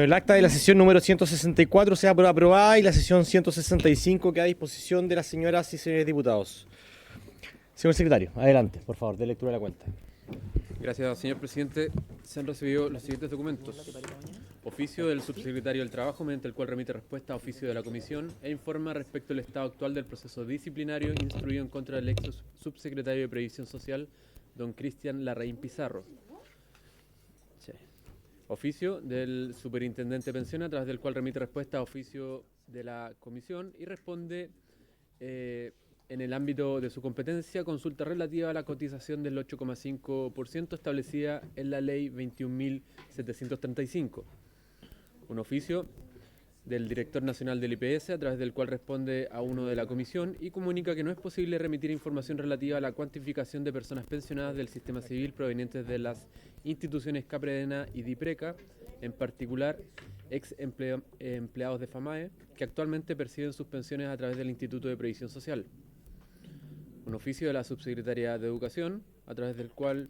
Bueno, el acta de la sesión número 164 se ha aprobada y la sesión 165 queda a disposición de las señoras y señores diputados. Señor secretario, adelante, por favor, de lectura de la cuenta. Gracias, señor presidente. Se han recibido los siguientes documentos. Oficio del subsecretario del Trabajo, mediante el cual remite respuesta a oficio de la Comisión e informa respecto al estado actual del proceso disciplinario instruido en contra del ex subsecretario de Previsión Social, don Cristian Larraín Pizarro. Sí. Oficio del superintendente de pensiones, a través del cual remite respuesta a oficio de la Comisión y responde en el ámbito de su competencia, consulta relativa a la cotización del 8,5% establecida en la Ley 21.735. Un oficio del Director Nacional del IPS, a través del cual responde a uno de la Comisión y comunica que no es posible remitir información relativa a la cuantificación de personas pensionadas del sistema civil provenientes de las instituciones Capredena y DIPRECA, en particular ex empleados de FAMAE, que actualmente perciben sus pensiones a través del Instituto de Previsión Social. Un oficio de la Subsecretaría de Educación, a través del cual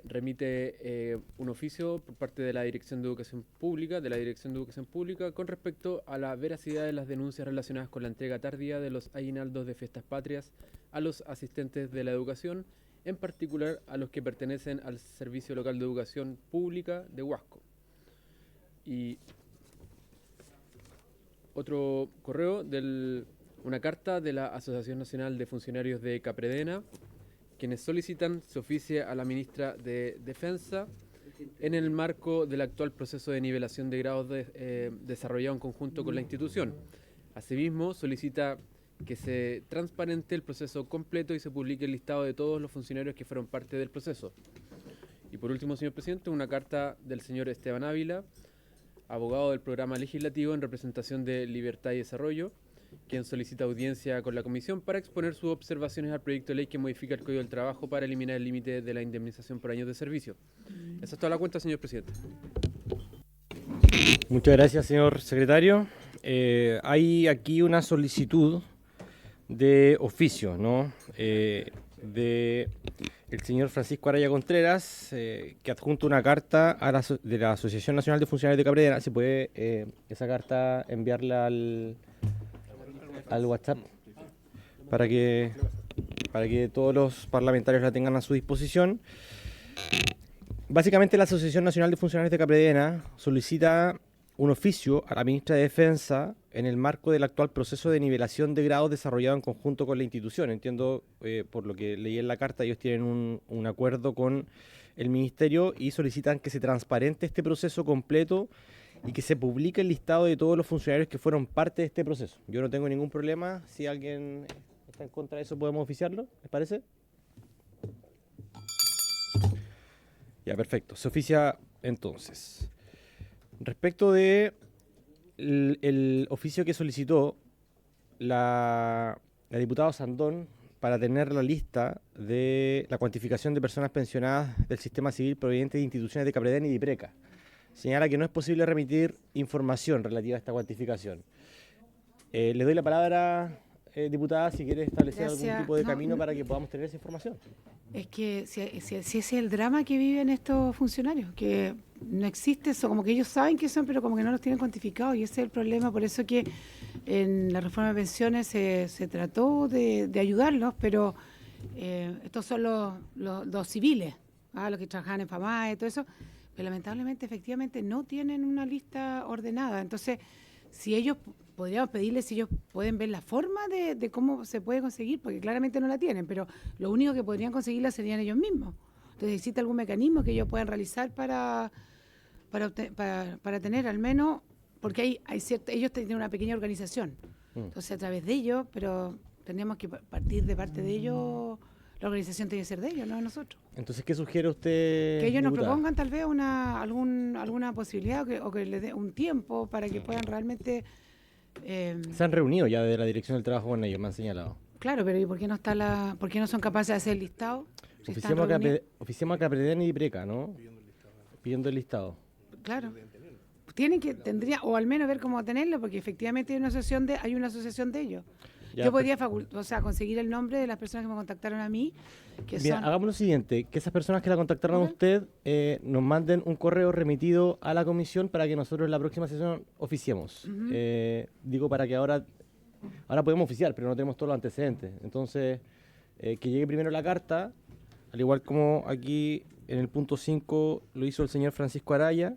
remite un oficio por parte de la Dirección de Educación Pública, con respecto a la veracidad de las denuncias relacionadas con la entrega tardía de los aguinaldos de fiestas patrias a los asistentes de la educación, en particular a los que pertenecen al Servicio Local de Educación Pública de Huasco. Y otro correo una carta de la Asociación Nacional de Funcionarios de Capredena, quienes solicitan se oficie a la ministra de Defensa en el marco del actual proceso de nivelación de grados desarrollado en conjunto con la institución. Asimismo, solicita que se transparente el proceso completo y se publique el listado de todos los funcionarios que fueron parte del proceso. Y por último, señor presidente, una carta del señor Esteban Ávila, abogado del programa legislativo en representación de Libertad y Desarrollo, quien solicita audiencia con la Comisión para exponer sus observaciones al proyecto de ley que modifica el Código del Trabajo para eliminar el límite de la indemnización por años de servicio. Esa es toda la cuenta, señor presidente. Muchas gracias, señor secretario. Hay aquí una solicitud de oficio, ¿no? De el señor Francisco Araya Contreras, que adjunta una carta de la Asociación Nacional de Funcionarios de Capredena. ¿Se puede esa carta enviarla al WhatsApp para que todos los parlamentarios la tengan a su disposición? Básicamente, la Asociación Nacional de Funcionarios de Capredena solicita un oficio a la ministra de Defensa en el marco del actual proceso de nivelación de grados desarrollado en conjunto con la institución. Entiendo, por lo que leí en la carta, ellos tienen un acuerdo con el ministerio y solicitan que se transparente este proceso completo y que se publique el listado de todos los funcionarios que fueron parte de este proceso. Yo no tengo ningún problema. Si alguien está en contra de eso, podemos oficiarlo, ¿les parece? Ya, perfecto. Se oficia entonces. Respecto de el oficio que solicitó la diputada Sandón para tener la lista de la cuantificación de personas pensionadas del sistema civil provenientes de instituciones de Capredena y DIPRECA, señala que no es posible remitir información relativa a esta cuantificación. Le doy la palabra, diputada, si quiere establecer algún tipo de camino para que podamos tener esa información. Es que si ese es el drama que viven estos funcionarios, que no existe eso, como que ellos saben que son, pero como que no los tienen cuantificados, y ese es el problema. Por eso que en la reforma de pensiones se trató de ayudarlos, pero estos son los civiles, los que trabajan en FAMAE, todo eso, pero lamentablemente, efectivamente, no tienen una lista ordenada. Entonces, si ellos podríamos pedirles si ellos pueden ver la forma de cómo se puede conseguir, porque claramente no la tienen, pero lo único que podrían conseguirla serían ellos mismos. Entonces, ¿existe algún mecanismo que ellos puedan realizar para tener al menos, porque ellos tienen una pequeña organización, entonces a través de ellos, pero tenemos que partir de parte de ellos, la organización tiene que ser de ellos, no de nosotros. Entonces, ¿qué sugiere usted, que ellos nos diputada? propongan tal vez alguna posibilidad o que les dé un tiempo para que puedan realmente... Se han reunido ya de la Dirección del Trabajo con ellos, me han señalado. Claro, pero ¿y por qué no son capaces de hacer el listado? Si Oficiemos a Capredena y DIPRECA, ¿no? Pidiendo el listado. Claro. O al menos ver cómo tenerlo, porque efectivamente hay una asociación de ellos. Ya, Yo podría conseguir el nombre de las personas que me contactaron a mí, que Mira, son... hagamos lo siguiente, que esas personas que la contactaron a Ok. usted nos manden un correo remitido a la comisión para que nosotros en la próxima sesión oficiemos. Ujú. Digo, para que ahora podemos oficiar, pero no tenemos todos los antecedentes. Entonces, que llegue primero la carta, al igual como aquí en el punto 5 lo hizo el señor Francisco Araya.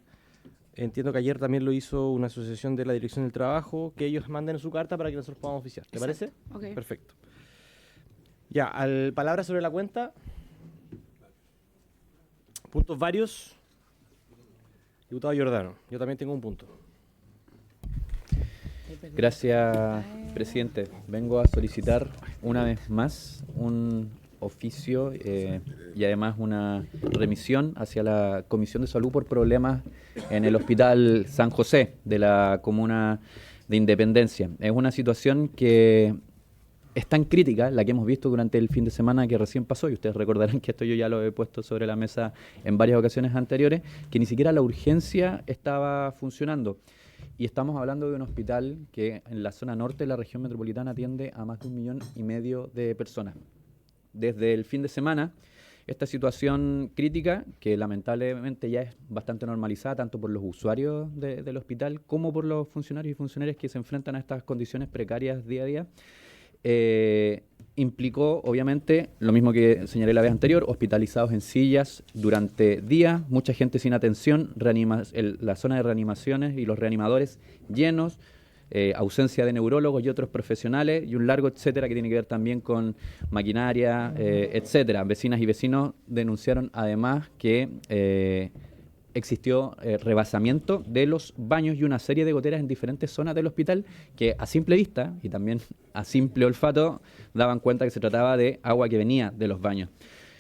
Entiendo que ayer también lo hizo una asociación de la Dirección del Trabajo, que ellos manden su carta para que nosotros podamos oficiar. ¿Te Exacto. parece? Ok. Perfecto. Ya, palabras sobre la cuenta. Puntos varios. Diputado Giordano, yo también tengo un punto. Gracias, presidente. Vengo a solicitar una vez más un oficio y además una remisión hacia la Comisión de Salud por problemas en el Hospital San José de la comuna de Independencia. Es una situación que es tan crítica, la que hemos visto durante el fin de semana que recién pasó, y ustedes recordarán que esto yo ya lo he puesto sobre la mesa en varias ocasiones anteriores, que ni siquiera la urgencia estaba funcionando. Y estamos hablando de un hospital que en la zona norte de la región metropolitana atiende a más de 1,5 millones de personas. Desde el fin de semana, esta situación crítica, que lamentablemente ya es bastante normalizada tanto por los usuarios del hospital como por los funcionarios y funcionarias que se enfrentan a estas condiciones precarias día a día, implicó, obviamente, lo mismo que señalé la vez anterior, hospitalizados en sillas durante días, mucha gente sin atención, la zona de reanimaciones y los reanimadores llenos, ausencia de neurólogos y otros profesionales y un largo etcétera que tiene que ver también con maquinaria, etcétera. Vecinas y vecinos denunciaron además que existió rebasamiento de los baños y una serie de goteras en diferentes zonas del hospital que a simple vista y también a simple olfato daban cuenta que se trataba de agua que venía de los baños.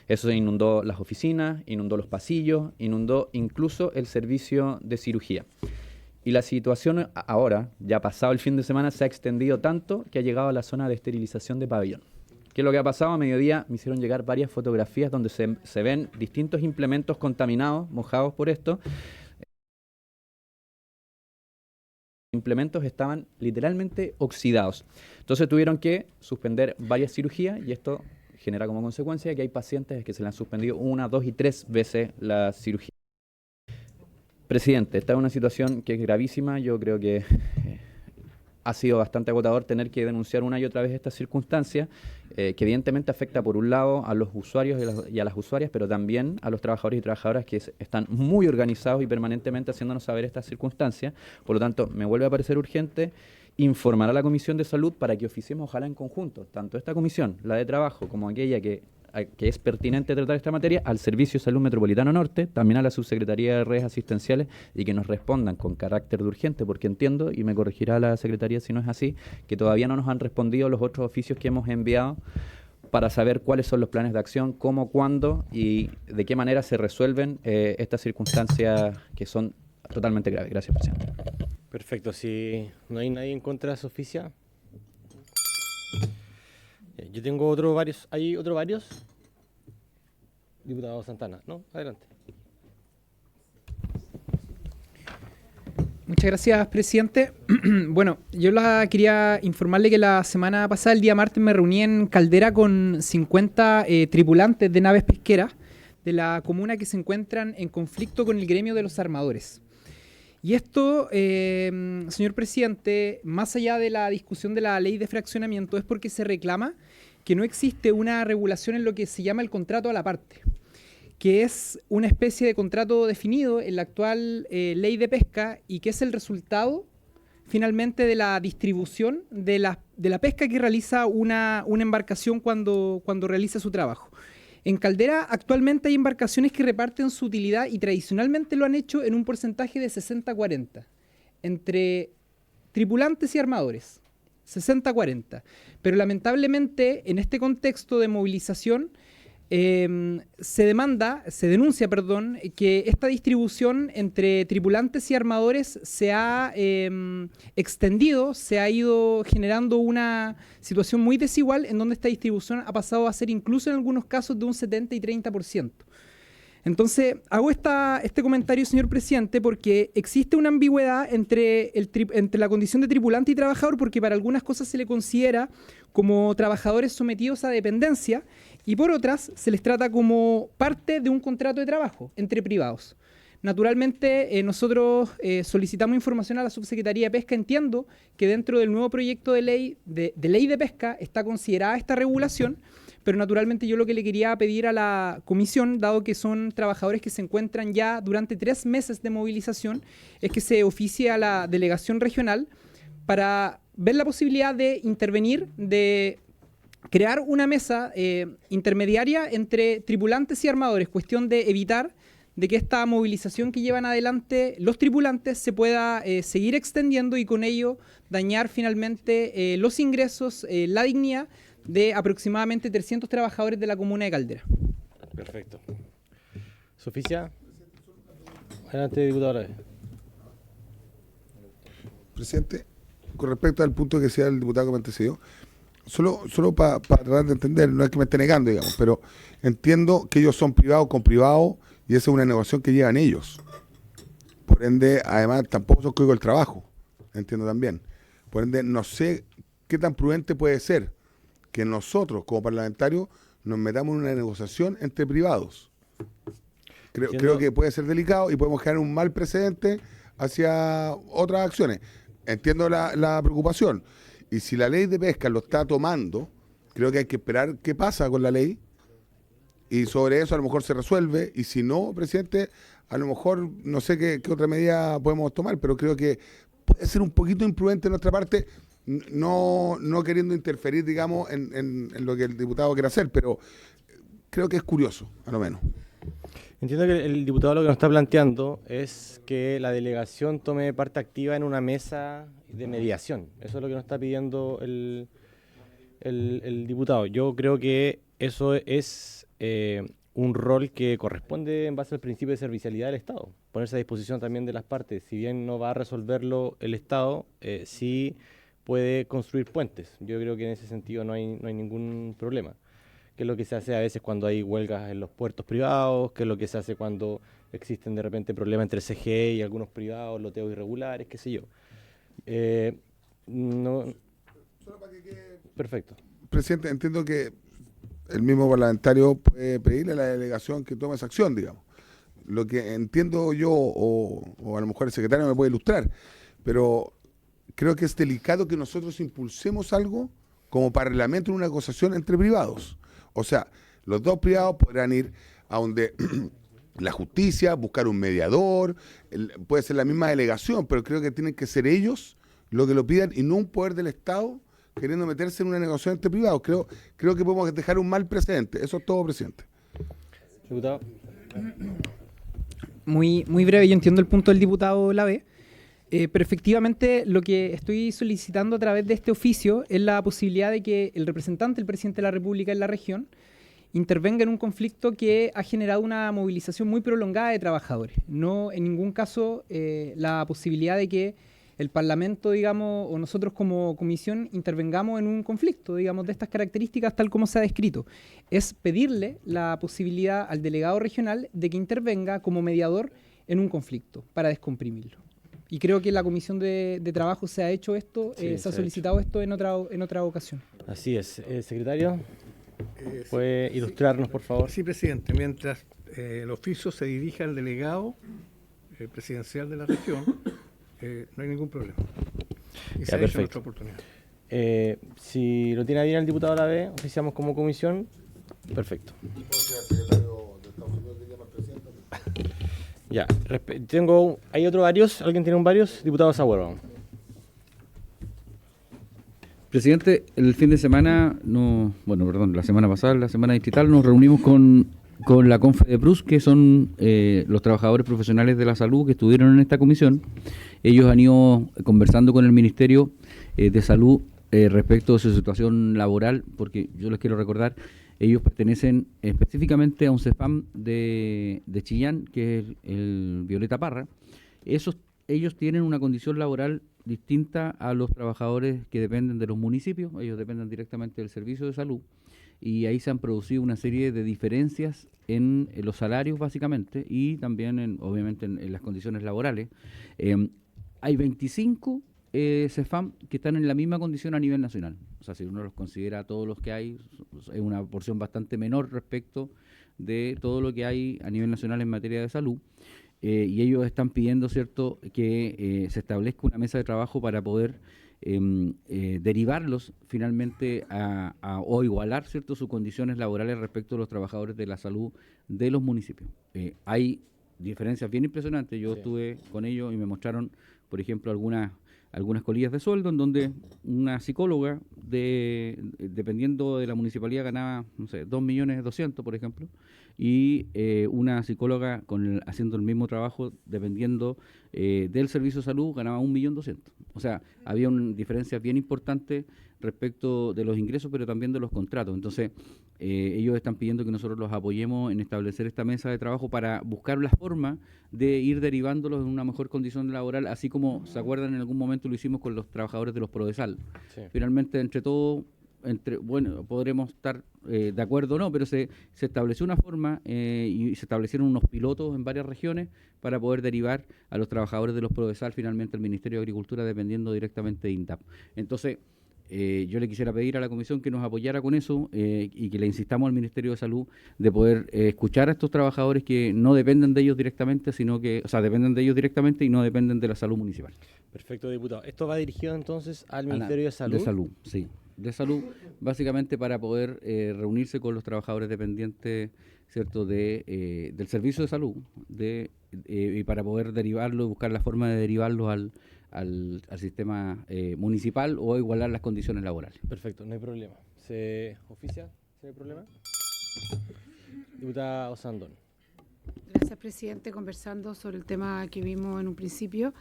Eso inundó las oficinas, inundó los pasillos, inundó incluso el servicio de cirugía. Y la situación ahora, ya pasado el fin de semana, se ha extendido tanto que ha llegado a la zona de esterilización de pabellón. ¿Qué es lo que ha pasado? A mediodía me hicieron llegar varias fotografías donde se ven distintos implementos contaminados, mojados por esto. Los implementos estaban literalmente oxidados. Entonces tuvieron que suspender varias cirugías y esto genera como consecuencia que hay pacientes que se le han suspendido 1, 2 y 3 veces la cirugía. Presidente, esta es una situación que es gravísima. Yo creo que ha sido bastante agotador tener que denunciar una y otra vez estas circunstancias, que evidentemente afecta por un lado a los usuarios y a las usuarias, pero también a los trabajadores y trabajadoras que están muy organizados y permanentemente haciéndonos saber estas circunstancias. Por lo tanto, me vuelve a parecer urgente informar a la Comisión de Salud para que oficiemos, ojalá en conjunto, tanto esta comisión, la de trabajo, como aquella que es pertinente tratar esta materia, al Servicio de Salud Metropolitano Norte, también a la Subsecretaría de Redes Asistenciales, y que nos respondan con carácter de urgente, porque entiendo, y me corregirá la Secretaría si no es así, que todavía no nos han respondido los otros oficios que hemos enviado para saber cuáles son los planes de acción, cómo, cuándo y de qué manera se resuelven estas circunstancias que son totalmente graves. Gracias, presidente. Perfecto, si no hay nadie en contra de su oficia. Yo tengo varios. ¿Hay varios? Diputado Santana, ¿no? Adelante. Muchas gracias, presidente. Bueno, yo quería informarle que la semana pasada, el día martes, me reuní en Caldera con 50 tripulantes de naves pesqueras de la comuna que se encuentran en conflicto con el gremio de los armadores. Y esto, señor presidente, más allá de la discusión de la ley de fraccionamiento, es porque se reclama que no existe una regulación en lo que se llama el contrato a la parte, que es una especie de contrato definido en la actual ley de pesca y que es el resultado finalmente de la distribución de la pesca que realiza una embarcación cuando realiza su trabajo. En Caldera actualmente hay embarcaciones que reparten su utilidad y tradicionalmente lo han hecho en un porcentaje de 60-40 entre tripulantes y armadores, 60-40. Pero lamentablemente en este contexto de movilización se denuncia, que esta distribución entre tripulantes y armadores se ha extendido, se ha ido generando una situación muy desigual en donde esta distribución ha pasado a ser incluso en algunos casos de un 70 y 30%. Entonces, hago este comentario, señor presidente, porque existe una ambigüedad entre la condición de tripulante y trabajador, porque para algunas cosas se le considera como trabajadores sometidos a dependencia y por otras se les trata como parte de un contrato de trabajo entre privados. Naturalmente, nosotros solicitamos información a la Subsecretaría de Pesca. Entiendo que dentro del nuevo proyecto de ley de pesca está considerada esta regulación, pero naturalmente yo lo que le quería pedir a la comisión, dado que son trabajadores que se encuentran ya durante 3 meses de movilización, es que se oficie a la delegación regional para ver la posibilidad de intervenir, de crear una mesa intermediaria entre tripulantes y armadores, cuestión de evitar de que esta movilización que llevan adelante los tripulantes se pueda seguir extendiendo y con ello dañar finalmente los ingresos, la dignidad de aproximadamente 300 trabajadores de la comuna de Caldera. Perfecto. Sofía. Adelante, diputado. Presidente, con respecto al punto que decía el diputado que me antecedió, solo para tratar de entender, no es que me esté negando, digamos, pero entiendo que ellos son privados con privados y esa es una negociación que llevan ellos. Por ende, además, tampoco son código del trabajo, entiendo también. Por ende, no sé qué tan prudente puede ser que nosotros, como parlamentarios, nos metamos en una negociación entre privados. Creo que puede ser delicado y podemos generar un mal precedente hacia otras acciones. Entiendo la preocupación. Y si la ley de pesca lo está tomando, creo que hay que esperar qué pasa con la ley y sobre eso a lo mejor se resuelve. Y si no, presidente, a lo mejor no sé qué otra medida podemos tomar, pero creo que puede ser un poquito imprudente de nuestra parte, no queriendo interferir, digamos, en lo que el diputado quiere hacer, pero creo que es curioso, a lo menos. Entiendo que el diputado lo que nos está planteando es que la delegación tome parte activa en una mesa de mediación. Eso es lo que nos está pidiendo el diputado. Yo creo que eso es un rol que corresponde en base al principio de servicialidad del Estado. Ponerse a disposición también de las partes. Si bien no va a resolverlo el Estado, sí puede construir puentes. Yo creo que en ese sentido no hay ningún problema. Que es lo que se hace a veces cuando hay huelgas en los puertos privados, que es lo que se hace cuando existen de repente problemas entre CGE y algunos privados, loteos irregulares, qué sé yo. Solo para que quede... Perfecto. Presidente, entiendo que el mismo parlamentario puede pedirle a la delegación que tome esa acción, digamos. Lo que entiendo yo, o a lo mejor el secretario me puede ilustrar, pero creo que es delicado que nosotros impulsemos algo como parlamento en una negociación entre privados. O sea, los dos privados podrán ir a donde la justicia, buscar un mediador, puede ser la misma delegación, pero creo que tienen que ser ellos los que lo pidan y no un poder del Estado queriendo meterse en una negociación entre privados. Creo que podemos dejar un mal precedente. Eso es todo, presidente. Diputado. Muy breve, yo entiendo el punto del diputado Lave. Pero efectivamente lo que estoy solicitando a través de este oficio es la posibilidad de que el representante del presidente de la República en la región intervenga en un conflicto que ha generado una movilización muy prolongada de trabajadores. No en ningún caso la posibilidad de que el Parlamento, digamos, o nosotros como comisión intervengamos en un conflicto, digamos, de estas características tal como se ha descrito. Es pedirle la posibilidad al delegado regional de que intervenga como mediador en un conflicto para descomprimirlo. Y creo que en la Comisión de Trabajo se ha hecho esto, Sí, se ha solicitado esto en otra ocasión. Así es. Secretario, ¿puede ilustrarnos, por favor? Sí, presidente. Mientras el oficio se dirige al delegado presidencial de la región, no hay ningún problema. Y Ya, se ha hecho perfecto. nuestra oportunidad. Si lo tiene bien el diputado a la vez, oficiamos como comisión. Perfecto. Ya, ¿hay otro varios? ¿Alguien tiene un varios? Diputado Sauer. Presidente, el fin de semana, la semana pasada, la semana distrital, nos reunimos con la Confedeprus, que son los trabajadores profesionales de la salud que estuvieron en esta comisión. Ellos han ido conversando con el Ministerio de Salud respecto de su situación laboral, porque yo les quiero recordar, ellos pertenecen específicamente a un CESPAM de Chillán, que es el Violeta Parra. Ellos tienen una condición laboral distinta a los trabajadores que dependen de los municipios. Ellos dependen directamente del servicio de salud. y ahí se han producido una serie de diferencias en los salarios básicamente y también obviamente en las condiciones laborales. Hay 25 CEFAM que están en la misma condición a nivel nacional. O sea, si uno los considera todos los que hay, es una porción bastante menor respecto de todo lo que hay a nivel nacional en materia de salud. Y ellos están pidiendo, ¿cierto?, que se establezca una mesa de trabajo para poder derivarlos finalmente o igualar, ¿cierto?, sus condiciones laborales respecto a los trabajadores de la salud de los municipios. Hay diferencias bien impresionantes. Yo estuve con ellos y me mostraron, por ejemplo, algunas colillas de sueldo en donde una psicóloga, dependiendo de la municipalidad, ganaba, no sé, 2.200.000, por ejemplo, y una psicóloga haciendo el mismo trabajo, dependiendo del servicio de salud, ganaba 1.200.000. O sea, había una diferencia bien importante respecto de los ingresos, pero también de los contratos. Entonces, ellos están pidiendo que nosotros los apoyemos en establecer esta mesa de trabajo para buscar la forma de ir derivándolos en una mejor condición laboral, así como, ¿se acuerdan? En algún momento lo hicimos con los trabajadores de los Prodesal. Sí. Finalmente, entre todos, bueno, podremos estar de acuerdo o no, pero se estableció una forma y se establecieron unos pilotos en varias regiones para poder derivar a los trabajadores de los Prodesal finalmente al Ministerio de Agricultura, dependiendo directamente de INDAP. Entonces, yo le quisiera pedir a la Comisión que nos apoyara con eso y que le insistamos al Ministerio de Salud de poder escuchar a estos trabajadores que no dependen de ellos directamente, sino que, o sea, dependen de ellos directamente y no dependen de la salud municipal. Perfecto, diputado. ¿Esto va dirigido entonces al Ministerio de Salud? De Salud, sí. De Salud, básicamente para poder reunirse con los trabajadores dependientes, ¿cierto?, del servicio de salud y para poder derivarlo, buscar la forma de derivarlos al sistema municipal o igualar las condiciones laborales. Perfecto, no hay problema. ¿Se oficia? ¿No hay problema? Diputada Osandón. Gracias, presidente. Conversando sobre el tema que vimos en un principio,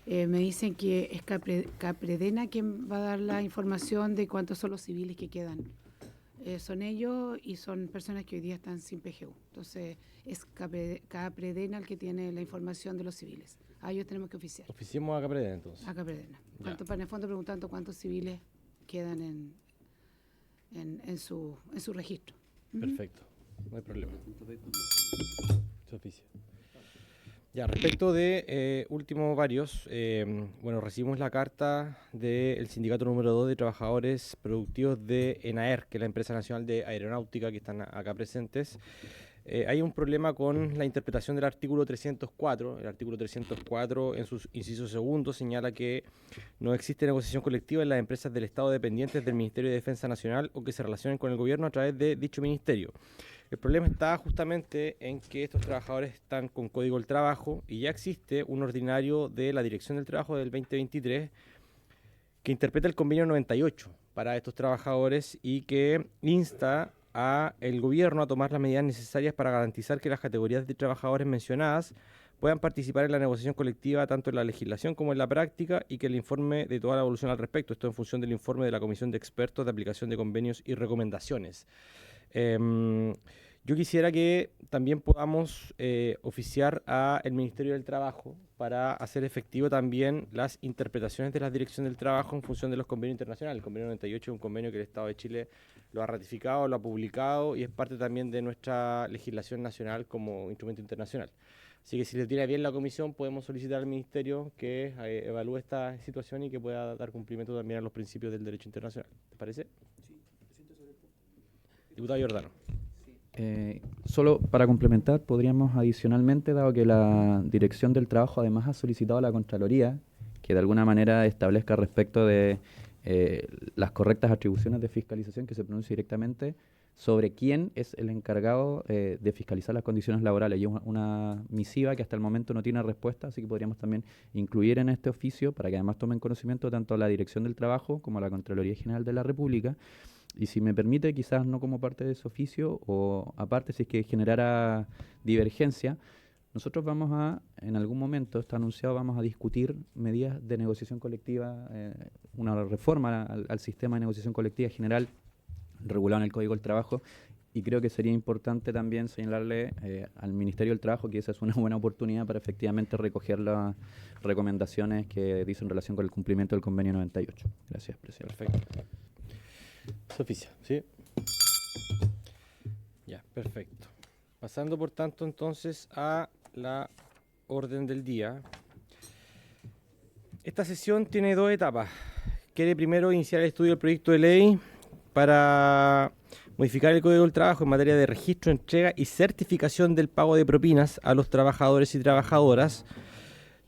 me dicen que es Capredena quien va a dar la información de cuántos son los civiles que quedan. Son ellos y son personas que hoy día están sin PGU. Entonces, es Capredena el que tiene la información de los civiles. A ellos tenemos que oficiar. Oficiemos a Capredena entonces. A Capredena. Para en el fondo preguntando cuántos civiles quedan en su registro. Perfecto, no hay problema. Se oficia. Ya, respecto de varios, bueno, recibimos la carta del sindicato número 2 de trabajadores productivos de ENAER, que es la empresa nacional de aeronáutica que están acá presentes. Hay un problema con la interpretación del artículo 304. El artículo 304, en su inciso segundo, señala que no existe negociación colectiva en las empresas del Estado dependientes del Ministerio de Defensa Nacional o que se relacionen con el gobierno a través de dicho ministerio. El problema está justamente en que estos trabajadores están con Código del Trabajo y ya existe un ordinario de la Dirección del Trabajo del 2023 que interpreta el convenio 98 para estos trabajadores y que insta a el gobierno a tomar las medidas necesarias para garantizar que las categorías de trabajadores mencionadas puedan participar en la negociación colectiva tanto en la legislación como en la práctica y que el informe de toda la evolución al respecto. Esto en función del informe de la Comisión de Expertos de Aplicación de Convenios y Recomendaciones. Yo quisiera que también podamos oficiar al Ministerio del Trabajo para hacer efectivo también las interpretaciones de la Dirección del Trabajo en función de los convenios internacionales. El convenio 98 es un convenio que el Estado de Chile lo ha ratificado, lo ha publicado y es parte también de nuestra legislación nacional como instrumento internacional. Así que si le tiene bien la comisión, podemos solicitar al Ministerio que evalúe esta situación y que pueda dar cumplimiento también a los principios del derecho internacional. ¿Te parece? Sí, presidente, sobre el punto. Diputado Giordano. Solo para complementar, podríamos adicionalmente, dado que la Dirección del Trabajo además ha solicitado a la Contraloría que de alguna manera establezca respecto de las correctas atribuciones de fiscalización que se pronuncie directamente sobre quién es el encargado de fiscalizar las condiciones laborales. Y una misiva que hasta el momento no tiene respuesta, así que podríamos también incluir en este oficio, para que además tomen conocimiento tanto la Dirección del Trabajo como la Contraloría General de la República. Y si me permite, quizás no como parte de ese oficio o aparte si es que generara divergencia, nosotros vamos a, en algún momento, está anunciado, vamos a discutir medidas de negociación colectiva, una reforma al sistema de negociación colectiva general regulado en el Código del Trabajo, y creo que sería importante también señalarle al Ministerio del Trabajo que esa es una buena oportunidad para efectivamente recoger las recomendaciones que dicen en relación con el cumplimiento del convenio 98. Gracias, presidente. Perfecto. Se oficia, ¿sí? Ya, perfecto. Pasando por tanto entonces a la orden del día. Esta sesión tiene dos etapas. Quiere primero iniciar el estudio del proyecto de ley para modificar el Código del Trabajo en materia de registro, entrega y certificación del pago de propinas a los trabajadores y trabajadoras.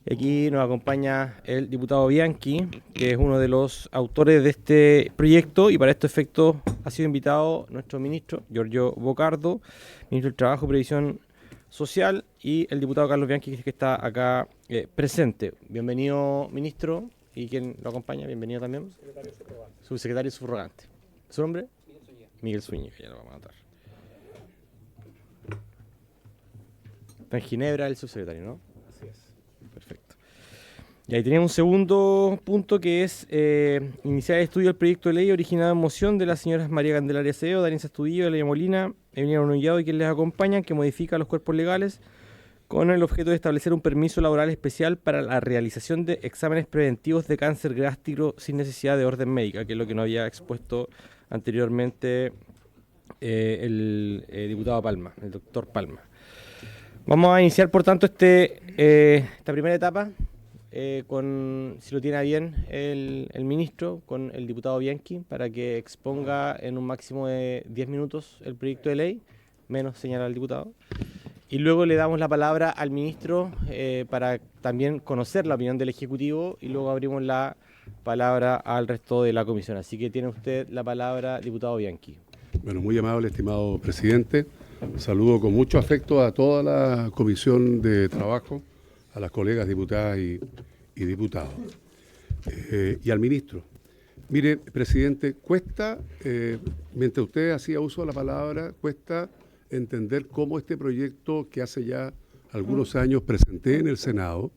Aquí nos acompaña el diputado Bianchi, que es uno de los autores de este proyecto, y para estos efectos ha sido invitado nuestro ministro, Giorgio Bocardo, ministro del Trabajo y Previsión Social, y el diputado Carlos Bianchi, que está acá presente. Bienvenido, ministro, y quien lo acompaña, bienvenido también. Subsecretario subrogante. ¿Su nombre? Miguel Zúñiga, ya lo vamos a notar. Está en Ginebra el subsecretario, ¿no? Así es. Perfecto. Y ahí tenemos un segundo punto que es iniciar el estudio del proyecto de ley originado en moción de las señoras María Candelaria Acevedo, Daniel Astudillo, Elia Molina, Evelina Onullado y quienes les acompañan, que modifica los cuerpos legales con el objeto de establecer un permiso laboral especial para la realización de exámenes preventivos de cáncer gástrico sin necesidad de orden médica, que es lo que nos había expuesto anteriormente el diputado Palma, el doctor Palma. Vamos a iniciar, por tanto, esta primera etapa con, si lo tiene a bien el ministro, con el diputado Bianchi, para que exponga en un máximo de 10 minutos el proyecto de ley, menos señalar al diputado. Y luego le damos la palabra al ministro para también conocer la opinión del Ejecutivo, y luego abrimos la palabra al resto de la comisión. Así que tiene usted la palabra, diputado Bianchi. Bueno, muy amable, estimado presidente. Saludo con mucho afecto a toda la comisión de trabajo, a las colegas diputadas y diputados, y al ministro. Mire, presidente, cuesta, mientras usted hacía uso de la palabra, cuesta entender cómo este proyecto que hace ya algunos años presenté en el Senado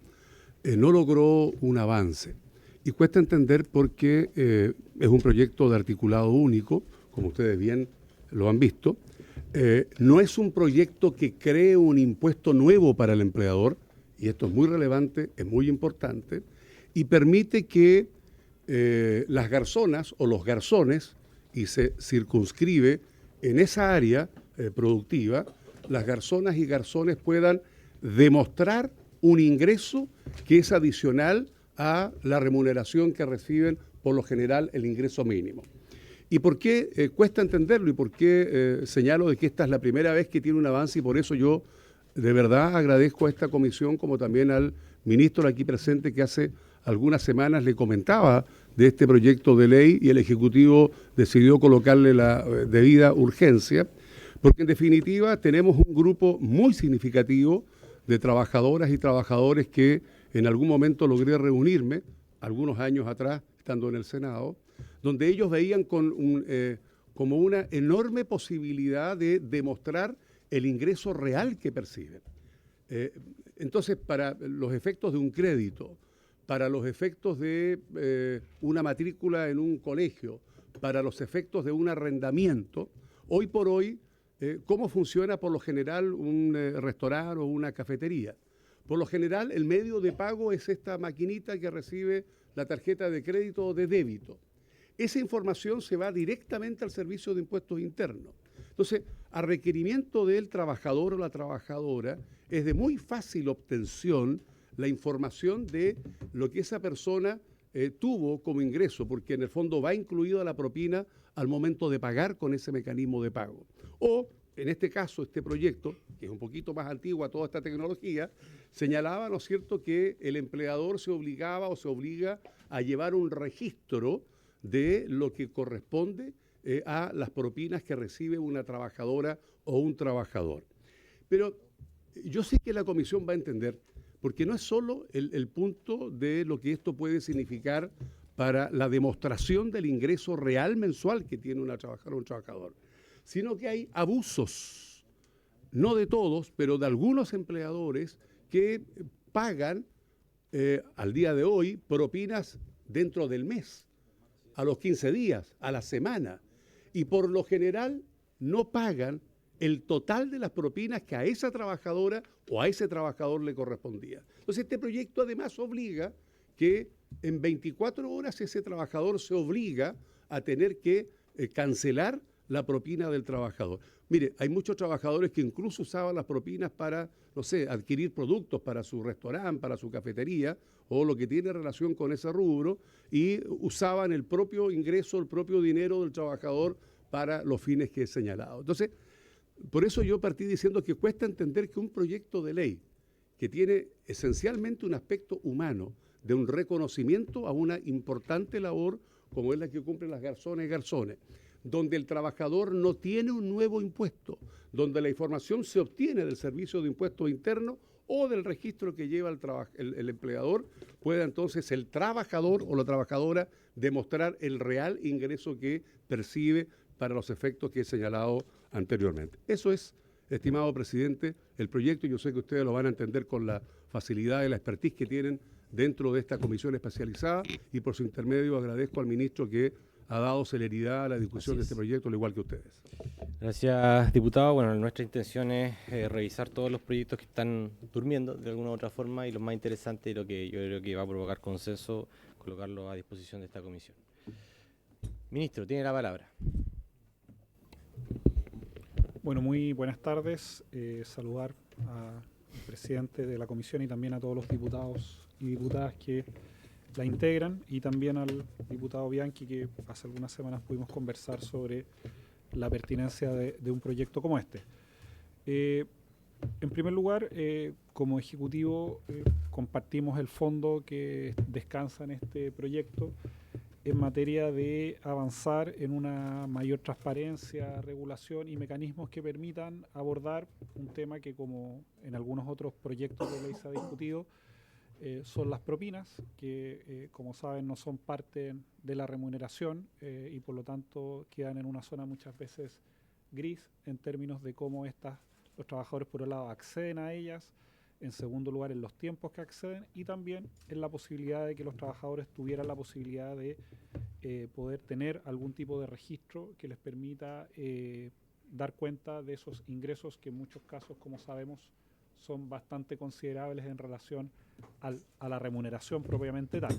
no logró un avance. Y cuesta entender porque es un proyecto de articulado único, como ustedes bien lo han visto. No es un proyecto que cree un impuesto nuevo para el empleador, y esto es muy relevante, es muy importante, y permite que las garzonas o los garzones, y se circunscribe en esa área productiva, las garzonas y garzones puedan demostrar un ingreso que es adicional a la remuneración que reciben por lo general el ingreso mínimo. ¿Y por qué cuesta entenderlo y por qué señalo de que esta es la primera vez que tiene un avance? Y por eso yo de verdad agradezco a esta comisión, como también al ministro aquí presente, que hace algunas semanas le comentaba de este proyecto de ley y el Ejecutivo decidió colocarle la debida urgencia, porque en definitiva tenemos un grupo muy significativo de trabajadoras y trabajadores que en algún momento logré reunirme, algunos años atrás, estando en el Senado, donde ellos veían como una enorme posibilidad de demostrar el ingreso real que perciben. Entonces, para los efectos de un crédito, para los efectos de una matrícula en un colegio, para los efectos de un arrendamiento, hoy por hoy, ¿cómo funciona por lo general un restaurante o una cafetería? Por lo general, el medio de pago es esta maquinita que recibe la tarjeta de crédito o de débito. Esa información se va directamente al Servicio de Impuestos Internos. Entonces, a requerimiento del trabajador o la trabajadora, es de muy fácil obtención la información de lo que esa persona tuvo como ingreso, porque en el fondo va incluida la propina al momento de pagar con ese mecanismo de pago. O, en este caso, este proyecto, que es un poquito más antiguo a toda esta tecnología, señalaba, ¿no es cierto?, que el empleador se obligaba o se obliga a llevar un registro de lo que corresponde a las propinas que recibe una trabajadora o un trabajador. Pero yo sé que la comisión va a entender, porque no es solo el punto de lo que esto puede significar para la demostración del ingreso real mensual que tiene una trabajadora o un trabajador, sino que hay abusos, no de todos, pero de algunos empleadores que pagan al día de hoy propinas dentro del mes, a los 15 días, a la semana, y por lo general no pagan el total de las propinas que a esa trabajadora o a ese trabajador le correspondía. Entonces este proyecto además obliga que en 24 horas ese trabajador se obliga a tener que cancelar la propina del trabajador. Mire, hay muchos trabajadores que incluso usaban las propinas para, no sé, adquirir productos para su restaurante, para su cafetería o lo que tiene relación con ese rubro, y usaban el propio ingreso, el propio dinero del trabajador para los fines que he señalado. Entonces, por eso yo partí diciendo que cuesta entender que un proyecto de ley que tiene esencialmente un aspecto humano, de un reconocimiento a una importante labor como es la que cumplen las garzonas y garzones, donde el trabajador no tiene un nuevo impuesto, donde la información se obtiene del servicio de impuestos internos o del registro que lleva el empleador, pueda entonces el trabajador o la trabajadora demostrar el real ingreso que percibe para los efectos que he señalado anteriormente. Eso es, estimado presidente, el proyecto, y yo sé que ustedes lo van a entender con la facilidad y la expertise que tienen dentro de esta comisión especializada, y por su intermedio agradezco al ministro que ha dado celeridad a la discusión de este proyecto, al igual que ustedes. Gracias, diputado. Bueno, nuestra intención es revisar todos los proyectos que están durmiendo de alguna u otra forma, y lo más interesante y lo que yo creo que va a provocar consenso, colocarlo a disposición de esta comisión. Ministro, tiene la palabra. Bueno, muy buenas tardes. Saludar al presidente de la comisión y también a todos los diputados y diputadas que la integran, y también al diputado Bianchi, que hace algunas semanas pudimos conversar sobre la pertinencia de un proyecto como este. En primer lugar, como Ejecutivo compartimos el fondo que descansa en este proyecto en materia de avanzar en una mayor transparencia, regulación y mecanismos que permitan abordar un tema que, como en algunos otros proyectos de ley se ha discutido, son las propinas, que como saben no son parte de la remuneración y por lo tanto quedan en una zona muchas veces gris en términos de cómo los trabajadores por un lado acceden a ellas, en segundo lugar en los tiempos que acceden, y también en la posibilidad de que los trabajadores tuvieran la posibilidad de poder tener algún tipo de registro que les permita dar cuenta de esos ingresos que en muchos casos, como sabemos, son bastante considerables en relación a la remuneración propiamente tal.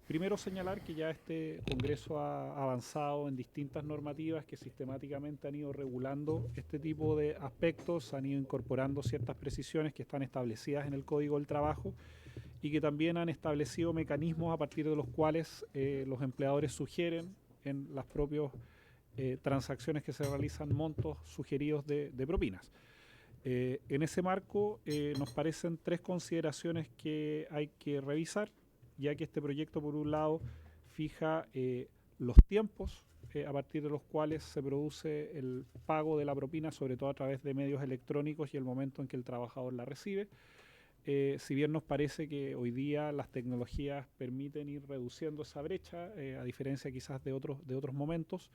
Primero señalar que ya este Congreso ha avanzado en distintas normativas que sistemáticamente han ido regulando este tipo de aspectos, han ido incorporando ciertas precisiones que están establecidas en el Código del Trabajo y que también han establecido mecanismos a partir de los cuales los empleadores sugieren en las propias transacciones que se realizan montos sugeridos de propinas. En ese marco nos parecen tres consideraciones que hay que revisar, ya que este proyecto, por un lado, fija los tiempos a partir de los cuales se produce el pago de la propina, sobre todo a través de medios electrónicos, y el momento en que el trabajador la recibe. Si bien nos parece que hoy día las tecnologías permiten ir reduciendo esa brecha, a diferencia quizás de otros momentos,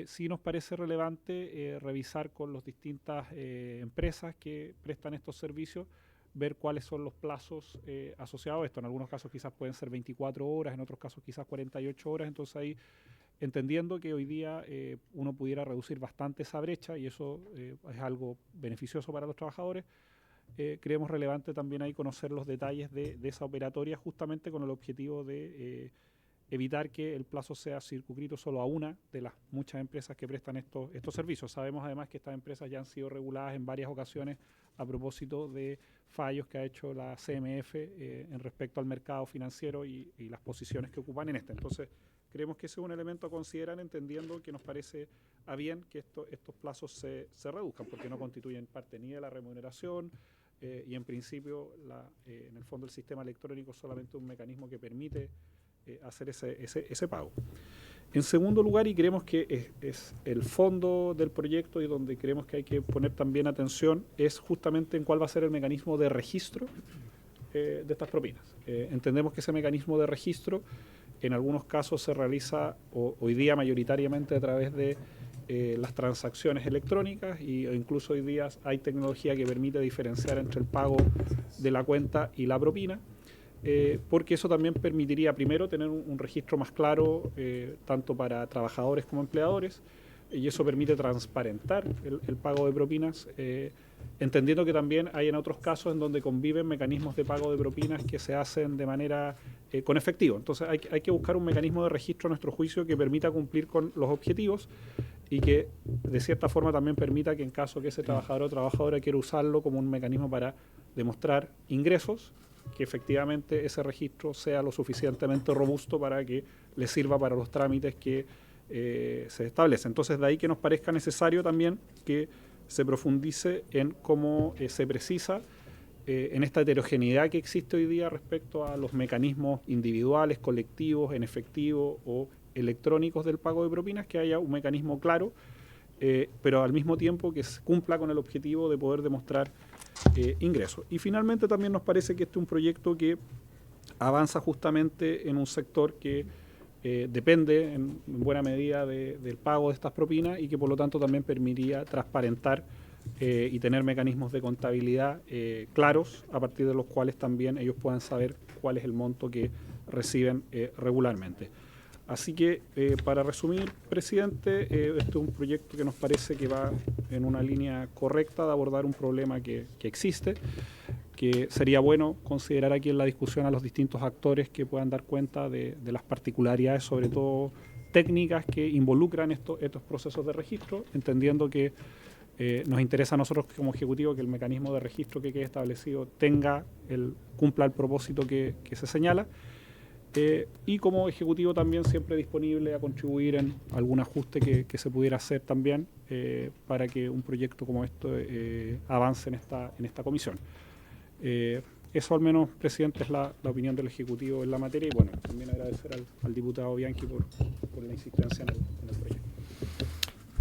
sí nos parece relevante revisar con las distintas empresas que prestan estos servicios, ver cuáles son los plazos asociados a esto. En algunos casos quizás pueden ser 24 horas, en otros casos quizás 48 horas, entonces ahí, entendiendo que hoy día uno pudiera reducir bastante esa brecha, y eso es algo beneficioso para los trabajadores, creemos relevante también ahí conocer los detalles de esa operatoria, justamente con el objetivo de evitar que el plazo sea circunscrito solo a una de las muchas empresas que prestan estos servicios. Sabemos además que estas empresas ya han sido reguladas en varias ocasiones a propósito de fallos que ha hecho la CMF en respecto al mercado financiero y las posiciones que ocupan en este. Entonces, creemos que ese es un elemento a considerar, entendiendo que nos parece a bien que estos plazos se reduzcan, porque no constituyen parte ni de la remuneración, y en principio en el fondo el sistema electrónico es solamente un mecanismo que permite hacer ese pago. En segundo lugar, y creemos que es el fondo del proyecto y donde creemos que hay que poner también atención, es justamente en cuál va a ser el mecanismo de registro de estas propinas. Entendemos que ese mecanismo de registro en algunos casos se realiza hoy día mayoritariamente a través de las transacciones electrónicas, y incluso hoy día hay tecnología que permite diferenciar entre el pago de la cuenta y la propina. Porque eso también permitiría, primero, tener un registro más claro tanto para trabajadores como empleadores, y eso permite transparentar el pago de propinas, entendiendo que también hay en otros casos en donde conviven mecanismos de pago de propinas que se hacen de manera con efectivo. Entonces hay que buscar un mecanismo de registro a nuestro juicio que permita cumplir con los objetivos y que de cierta forma también permita que en caso que ese trabajador o trabajadora quiera usarlo como un mecanismo para demostrar ingresos, que efectivamente ese registro sea lo suficientemente robusto para que le sirva para los trámites que se establecen. Entonces, de ahí que nos parezca necesario también que se profundice en cómo se precisa en esta heterogeneidad que existe hoy día respecto a los mecanismos individuales, colectivos, en efectivo o electrónicos del pago de propinas, que haya un mecanismo claro, pero al mismo tiempo que cumpla con el objetivo de poder demostrar ingresos. Y finalmente también nos parece que este es un proyecto que avanza justamente en un sector que depende en buena medida del pago de estas propinas y que por lo tanto también permitiría transparentar y tener mecanismos de contabilidad claros a partir de los cuales también ellos puedan saber cuál es el monto que reciben regularmente. Así que, para resumir, presidente, este es un proyecto que nos parece que va en una línea correcta de abordar un problema que existe, que sería bueno considerar aquí en la discusión a los distintos actores que puedan dar cuenta de las particularidades, sobre todo técnicas, que involucran estos procesos de registro, entendiendo que nos interesa a nosotros como Ejecutivo que el mecanismo de registro que quede establecido cumpla el propósito que se señala. Y como Ejecutivo también siempre disponible a contribuir en algún ajuste que se pudiera hacer también para que un proyecto como este avance en esta comisión. Eso al menos, presidente, es la opinión del Ejecutivo en la materia y bueno, también agradecer al diputado Bianchi por la insistencia en el proyecto.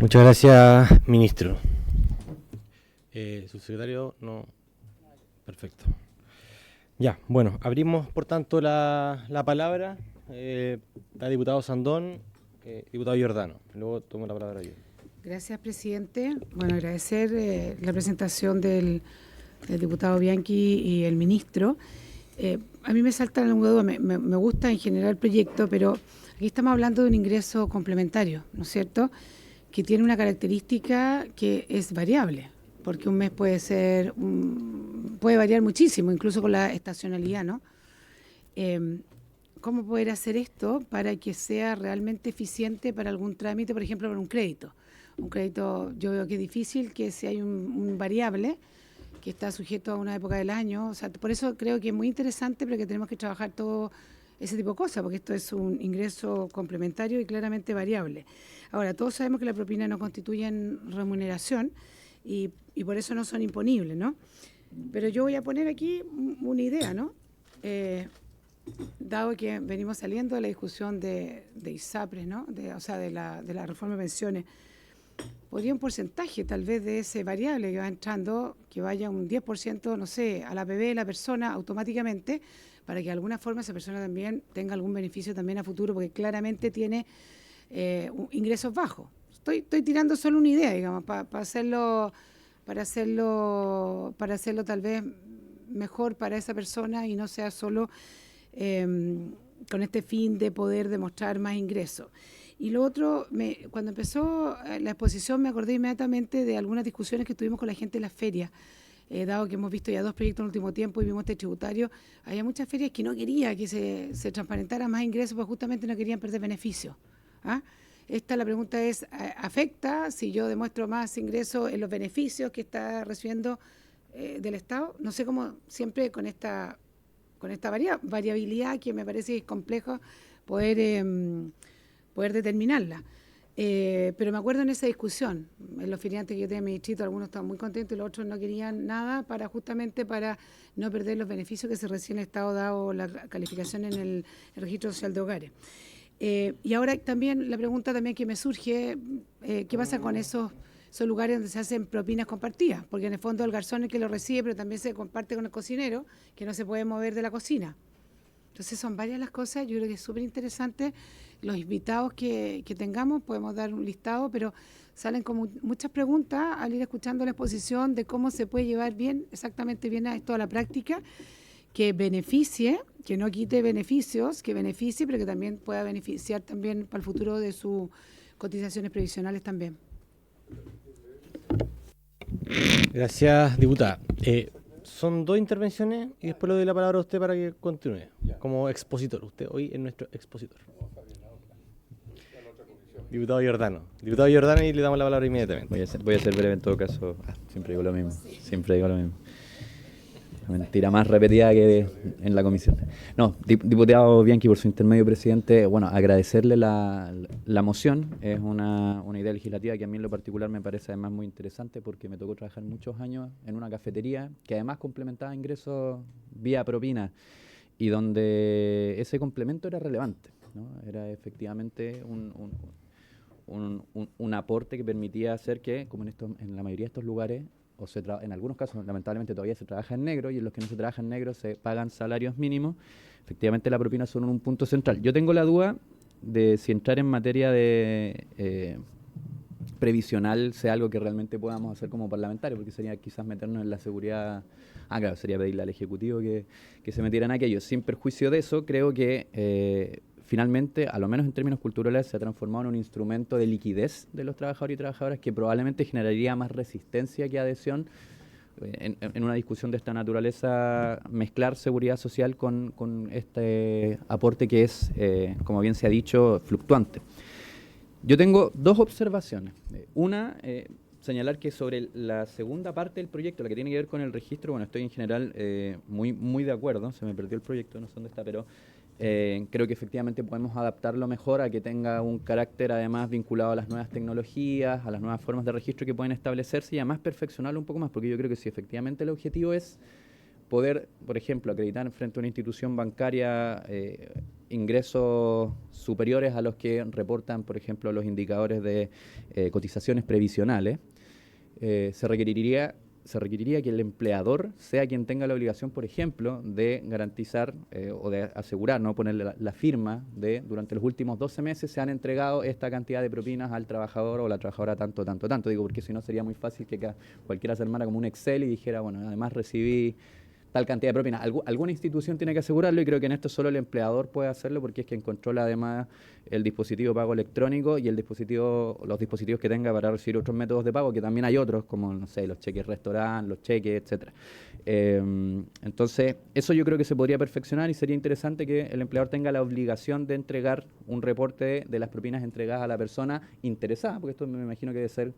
Muchas gracias, ministro. Subsecretario, no. Perfecto. Ya, bueno, abrimos por tanto la palabra. Está diputado Sandón, diputado Giordano. Luego tomo la palabra yo. Gracias, presidente. Bueno, agradecer la presentación del diputado Bianchi y el ministro. A mí me salta alguna duda, me gusta en general el proyecto, pero aquí estamos hablando de un ingreso complementario, ¿no es cierto?, que tiene una característica que es variable, porque un mes puede variar muchísimo, incluso con la estacionalidad, ¿no? ¿Cómo poder hacer esto para que sea realmente eficiente para algún trámite, por ejemplo, para un crédito? Un crédito, yo veo que es difícil que si hay un variable que está sujeto a una época del año, o sea, por eso creo que es muy interesante, pero que tenemos que trabajar todo ese tipo de cosas, porque esto es un ingreso complementario y claramente variable. Ahora, todos sabemos que las propinas no constituyen remuneración y por eso no son imponibles, ¿no? Pero yo voy a poner aquí una idea, ¿no? Dado que venimos saliendo de la discusión de ISAPRES, ¿no? De la reforma de pensiones, podría un porcentaje tal vez de ese variable que va entrando, que vaya un 10%, no sé, a la APB de la persona automáticamente, para que de alguna forma esa persona también tenga algún beneficio también a futuro, porque claramente tiene ingresos bajos. Estoy tirando solo una idea, digamos, para hacerlo tal vez mejor para esa persona y no sea solo con este fin de poder demostrar más ingresos. Y lo otro, cuando empezó la exposición me acordé inmediatamente de algunas discusiones que tuvimos con la gente en las ferias, dado que hemos visto ya 2 proyectos en el último tiempo y vimos este tributario. Había muchas ferias que no querían que se transparentara más ingresos, porque justamente no querían perder beneficios. La pregunta es, ¿afecta si yo demuestro más ingresos en los beneficios que está recibiendo del Estado? No sé cómo, siempre con esta variabilidad que me parece que es complejo poder determinarla. Pero me acuerdo en esa discusión, en los feriantes que yo tenía en mi distrito, algunos estaban muy contentos y los otros no querían nada justamente para no perder los beneficios que se reciben en el Estado dado la calificación en el registro social de hogares. Y ahora también la pregunta también que me surge, ¿qué pasa con esos lugares donde se hacen propinas compartidas? Porque en el fondo el garzón es el que lo recibe, pero también se comparte con el cocinero, que no se puede mover de la cocina. Entonces son varias las cosas, yo creo que es súper interesante. Los invitados que tengamos, podemos dar un listado, pero salen como muchas preguntas al ir escuchando la exposición de cómo se puede llevar exactamente bien a esto a la práctica, que beneficie, que no quite beneficios, que beneficie, pero que también pueda beneficiar también para el futuro de su cotizaciones previsionales también. Gracias, diputada. Son 2 intervenciones y después le doy la palabra a usted para que continúe como expositor. Usted hoy es nuestro expositor. Diputado Giordano. Diputado Giordano, y le damos la palabra inmediatamente. Voy a ser breve en todo caso. Siempre digo lo mismo. Siempre digo lo mismo. Una mentira más repetida que en la comisión. No, diputado Bianchi, por su intermedio, presidente, bueno, agradecerle la moción. Es una idea legislativa que a mí en lo particular me parece además muy interesante porque me tocó trabajar muchos años en una cafetería que además complementaba ingresos vía propina y donde ese complemento era relevante, ¿no? Era efectivamente un aporte que permitía hacer que, como en la mayoría de estos lugares, en algunos casos lamentablemente todavía se trabaja en negro y en los que no se trabaja en negro se pagan salarios mínimos. Efectivamente la propina son un punto central. Yo tengo la duda de si entrar en materia de previsional sea algo que realmente podamos hacer como parlamentarios, porque sería quizás meternos en la seguridad. Claro, sería pedirle al Ejecutivo que se metieran aquello. Sin perjuicio de eso, creo que finalmente, a lo menos en términos culturales, se ha transformado en un instrumento de liquidez de los trabajadores y trabajadoras que probablemente generaría más resistencia que adhesión. En una discusión de esta naturaleza, mezclar seguridad social con este aporte que es, como bien se ha dicho, fluctuante. Yo tengo 2 observaciones. Una, señalar que sobre la segunda parte del proyecto, la que tiene que ver con el registro, bueno, estoy en general muy de acuerdo. Se me perdió el proyecto, no sé dónde está, pero creo que efectivamente podemos adaptarlo mejor a que tenga un carácter además vinculado a las nuevas tecnologías, a las nuevas formas de registro que pueden establecerse y además perfeccionarlo un poco más, porque yo creo que si efectivamente el objetivo es poder, por ejemplo, acreditar frente a una institución bancaria ingresos superiores a los que reportan, por ejemplo, los indicadores de cotizaciones previsionales, se requeriría que el empleador sea quien tenga la obligación, por ejemplo, de garantizar o de asegurar, no ponerle la firma de durante los últimos 12 meses se han entregado esta cantidad de propinas al trabajador o la trabajadora tanto. Digo, porque si no sería muy fácil que cualquiera se armara como un Excel y dijera, bueno, además recibí tal cantidad de propinas. Alguna institución tiene que asegurarlo y creo que en esto solo el empleador puede hacerlo porque es quien controla además el dispositivo de pago electrónico y los dispositivos que tenga para recibir otros métodos de pago, que también hay otros, como, no sé, los cheques restaurante, los cheques, etcétera. Entonces, eso yo creo que se podría perfeccionar y sería interesante que el empleador tenga la obligación de entregar un reporte de las propinas entregadas a la persona interesada, porque esto me imagino que debe ser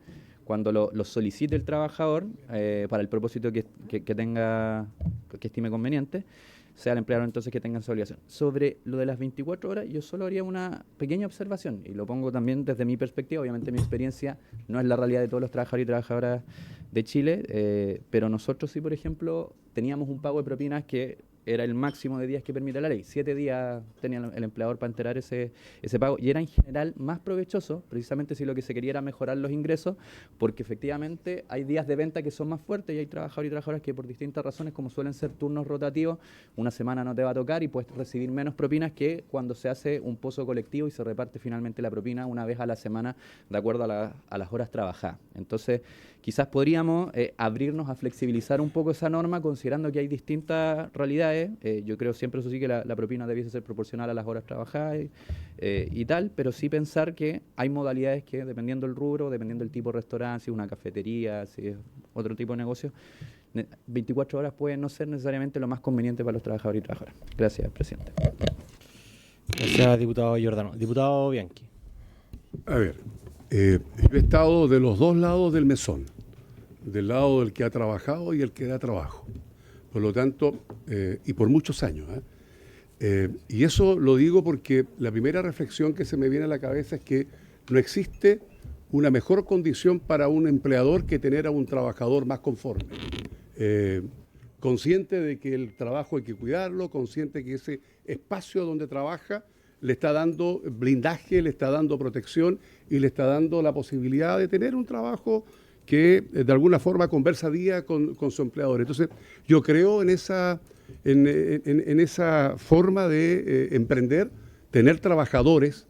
cuando lo solicite el trabajador para el propósito que estime conveniente, sea el empleador entonces que tenga esa obligación. Sobre lo de las 24 horas, yo solo haría una pequeña observación, y lo pongo también desde mi perspectiva. Obviamente mi experiencia no es la realidad de todos los trabajadores y trabajadoras de Chile, pero nosotros sí, por ejemplo, teníamos un pago de propinas que era el máximo de días que permite la ley. 7 días tenía el empleador para enterar ese pago y era en general más provechoso, precisamente si lo que se quería era mejorar los ingresos, porque efectivamente hay días de venta que son más fuertes y hay trabajadores y trabajadoras que por distintas razones, como suelen ser turnos rotativos, una semana no te va a tocar y puedes recibir menos propinas que cuando se hace un pozo colectivo y se reparte finalmente la propina una vez a la semana de acuerdo a las horas trabajadas. Entonces, quizás podríamos abrirnos a flexibilizar un poco esa norma considerando que hay distintas realidades. Yo creo siempre, eso sí, que la propina debiese ser proporcional a las horas trabajadas y tal, pero sí pensar que hay modalidades que, dependiendo del rubro, dependiendo del tipo de restaurante, si es una cafetería, si es otro tipo de negocio, 24 horas puede no ser necesariamente lo más conveniente para los trabajadores y trabajadoras. Gracias, presidente. Gracias, diputado Giordano. Diputado Bianchi. A ver, yo he estado de los 2 lados del mesón, del lado del que ha trabajado y el que da trabajo. Por lo tanto, y por muchos años. Y eso lo digo porque la primera reflexión que se me viene a la cabeza es que no existe una mejor condición para un empleador que tener a un trabajador más conforme. Consciente de que el trabajo hay que cuidarlo, consciente que ese espacio donde trabaja le está dando blindaje, le está dando protección y le está dando la posibilidad de tener un trabajo que de alguna forma conversa día con su empleador. Entonces, yo creo en esa forma de emprender, tener trabajadores,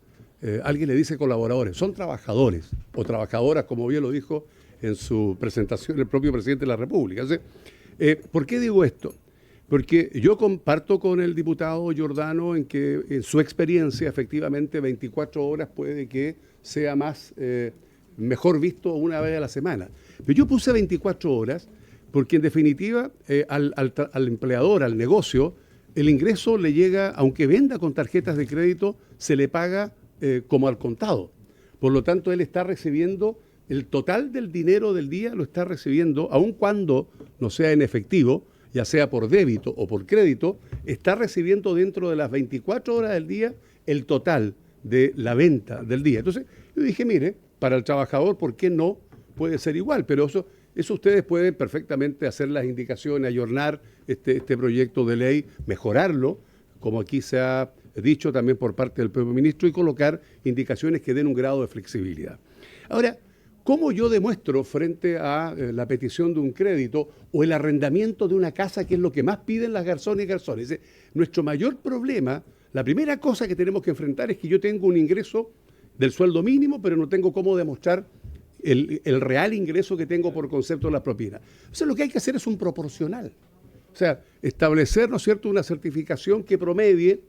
alguien le dice colaboradores, son trabajadores o trabajadoras, como bien lo dijo en su presentación el propio presidente de la República. Entonces, ¿por qué digo esto? Porque yo comparto con el diputado Giordano en que en su experiencia efectivamente 24 horas puede que sea mejor visto una vez a la semana. Pero yo puse 24 horas porque en definitiva al empleador, al negocio, el ingreso le llega, aunque venda con tarjetas de crédito, se le paga como al contado. Por lo tanto, él está recibiendo el total del dinero del día, lo está recibiendo, aun cuando no sea en efectivo, ya sea por débito o por crédito, está recibiendo dentro de las 24 horas del día el total de la venta del día. Entonces, yo dije, mire, para el trabajador, ¿por qué no puede ser igual? Pero eso ustedes pueden perfectamente hacer las indicaciones, ayornar este proyecto de ley, mejorarlo, como aquí se ha dicho también por parte del propio ministro, y colocar indicaciones que den un grado de flexibilidad. Ahora, ¿cómo yo demuestro frente a la petición de un crédito o el arrendamiento de una casa, que es lo que más piden las garzones y garzones? Es decir, nuestro mayor problema, la primera cosa que tenemos que enfrentar es que yo tengo un ingreso del sueldo mínimo, pero no tengo cómo demostrar el real ingreso que tengo por concepto de la propina. O sea, lo que hay que hacer es un proporcional. O sea, establecer, ¿no es cierto?, una certificación que promedie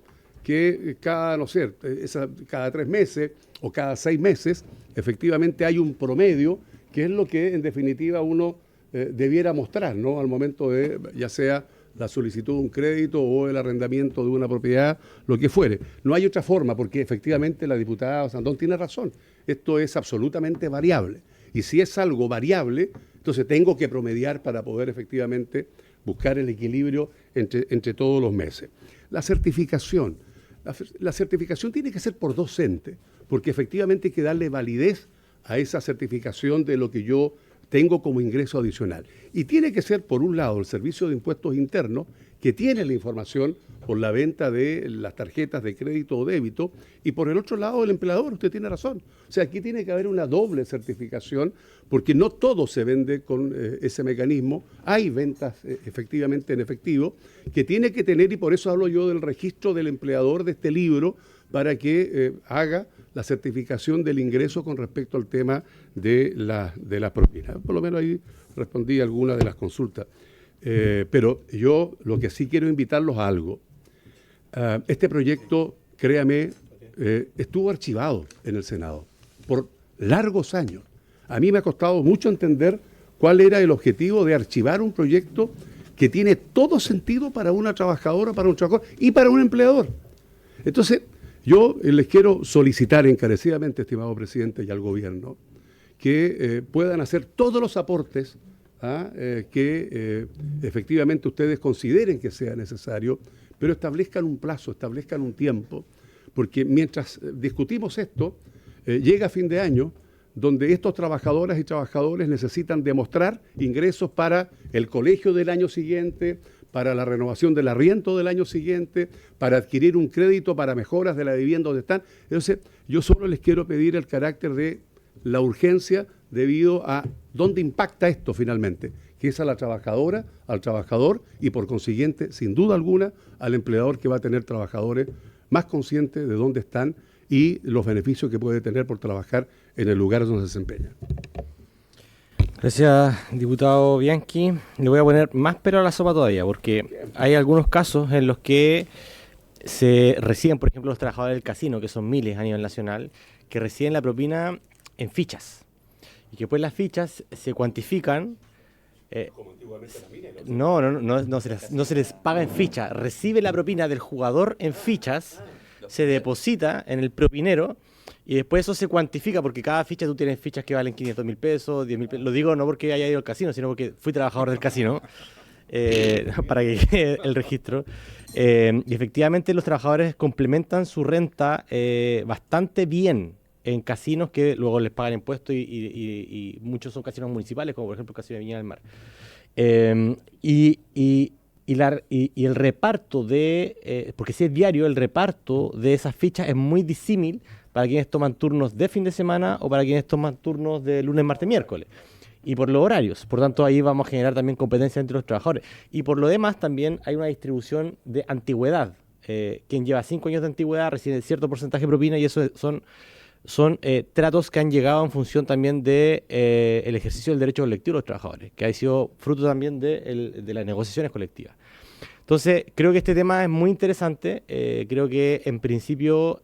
que cada 3 meses o cada 6 meses, efectivamente hay un promedio, que es lo que en definitiva uno debiera mostrar, ¿no?, al momento de, ya sea la solicitud de un crédito o el arrendamiento de una propiedad, lo que fuere. No hay otra forma, porque efectivamente la diputada Sandón tiene razón. Esto es absolutamente variable. Y si es algo variable, entonces tengo que promediar para poder efectivamente buscar el equilibrio entre todos los meses. La certificación. La certificación tiene que ser por docente, porque efectivamente hay que darle validez a esa certificación de lo que yo tengo como ingreso adicional. Y tiene que ser, por un lado, el Servicio de Impuestos Internos, que tiene la información por la venta de las tarjetas de crédito o débito, y por el otro lado, el empleador. Usted tiene razón. O sea, aquí tiene que haber una doble certificación, porque no todo se vende con ese mecanismo. Hay ventas efectivamente en efectivo, que tiene que tener, y por eso hablo yo del registro del empleador de este libro, para que haga la certificación del ingreso con respecto al tema de la propina. Por lo menos ahí respondí a algunas de las consultas. Pero yo lo que sí quiero invitarlos a algo. Este proyecto, créame, estuvo archivado en el Senado por largos años. A mí me ha costado mucho entender cuál era el objetivo de archivar un proyecto que tiene todo sentido para una trabajadora, para un trabajador y para un empleador. Entonces, yo les quiero solicitar encarecidamente, estimado presidente, y al gobierno, que puedan hacer todos los aportes que efectivamente ustedes consideren que sea necesario, pero establezcan un plazo, establezcan un tiempo, porque mientras discutimos esto, llega fin de año, donde estos trabajadoras y trabajadores necesitan demostrar ingresos para el colegio del año siguiente, para la renovación del arriendo del año siguiente, para adquirir un crédito para mejoras de la vivienda donde están. Entonces, yo solo les quiero pedir el carácter de la urgencia debido a dónde impacta esto finalmente, que es a la trabajadora, al trabajador y por consiguiente, sin duda alguna, al empleador, que va a tener trabajadores más conscientes de dónde están y los beneficios que puede tener por trabajar en el lugar donde se desempeña. Gracias, diputado Bianchi. Le voy a poner más pero a la sopa todavía, porque hay algunos casos en los que se reciben, por ejemplo, los trabajadores del casino, que son miles a nivel nacional, que reciben la propina en fichas. Y que pues las fichas se cuantifican. Como antiguamente la mina. No se les paga en ficha. Recibe la propina del jugador en fichas, se deposita en el propinero. Y después eso se cuantifica, porque cada ficha, tú tienes fichas que valen 500.000 pesos, 10.000 pesos. Lo digo no porque haya ido al casino, sino porque fui trabajador del casino, para que quede el registro. Y efectivamente los trabajadores complementan su renta bastante bien en casinos que luego les pagan impuestos, y muchos son casinos municipales, como por ejemplo el Casino de Viña del Mar. Y el reparto porque si es diario, el reparto de esas fichas es muy disímil para quienes toman turnos de fin de semana o para quienes toman turnos de lunes, martes, miércoles. Y por los horarios. Por tanto, ahí vamos a generar también competencia entre los trabajadores. Y por lo demás, también hay una distribución de antigüedad. Quien lleva 5 años de antigüedad recibe cierto porcentaje de propina, y eso son tratos que han llegado en función también de el ejercicio del derecho colectivo de los trabajadores, que ha sido fruto también de las negociaciones colectivas. Entonces, creo que este tema es muy interesante. Creo que en principio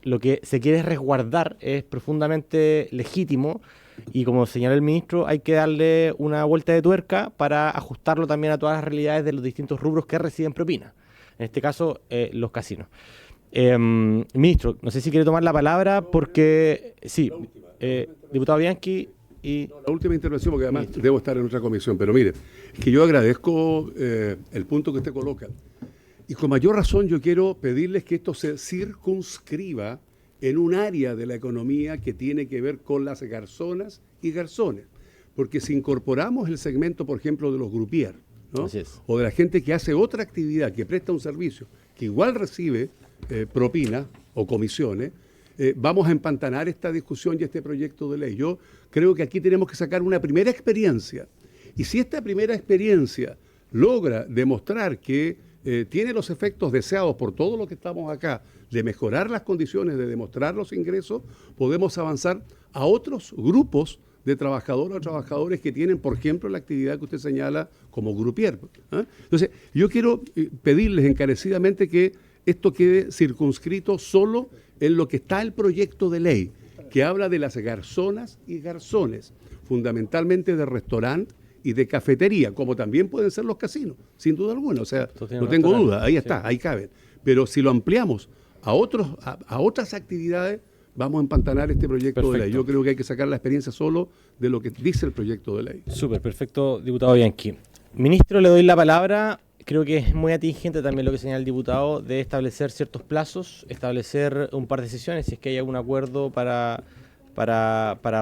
lo que se quiere resguardar es profundamente legítimo y como señaló el ministro, hay que darle una vuelta de tuerca para ajustarlo también a todas las realidades de los distintos rubros que reciben propina. En este caso, los casinos. Ministro, no sé si quiere tomar la palabra porque... Sí, diputado Bianchi y... La última intervención, porque además debo estar en otra comisión, pero mire, es que yo agradezco el punto que usted coloca. Y con mayor razón yo quiero pedirles que esto se circunscriba en un área de la economía que tiene que ver con las garzonas y garzones. Porque si incorporamos el segmento, por ejemplo, de los grupier, ¿no? O de la gente que hace otra actividad, que presta un servicio, que igual recibe propina o comisiones, vamos a empantanar esta discusión y este proyecto de ley. Yo creo que aquí tenemos que sacar una primera experiencia. Y si esta primera experiencia logra demostrar que tiene los efectos deseados por todo lo que estamos acá, de mejorar las condiciones, de demostrar los ingresos, podemos avanzar a otros grupos de trabajadoras o trabajadores que tienen, por ejemplo, la actividad que usted señala como grupier. Entonces, yo quiero pedirles encarecidamente que esto quede circunscrito solo en lo que está el proyecto de ley, que habla de las garzonas y garzones, fundamentalmente de restaurante y de cafetería, como también pueden ser los casinos, sin duda alguna. O sea, no tengo duda, ahí está, ahí caben. Pero si lo ampliamos a otras actividades, vamos a empantanar este proyecto de ley. Yo creo que hay que sacar la experiencia solo de lo que dice el proyecto de ley. Súper, perfecto, diputado Bianchi. Ministro, le doy la palabra. Creo que es muy atingente también lo que señala el diputado de establecer ciertos plazos, establecer un par de sesiones, si es que hay algún acuerdo para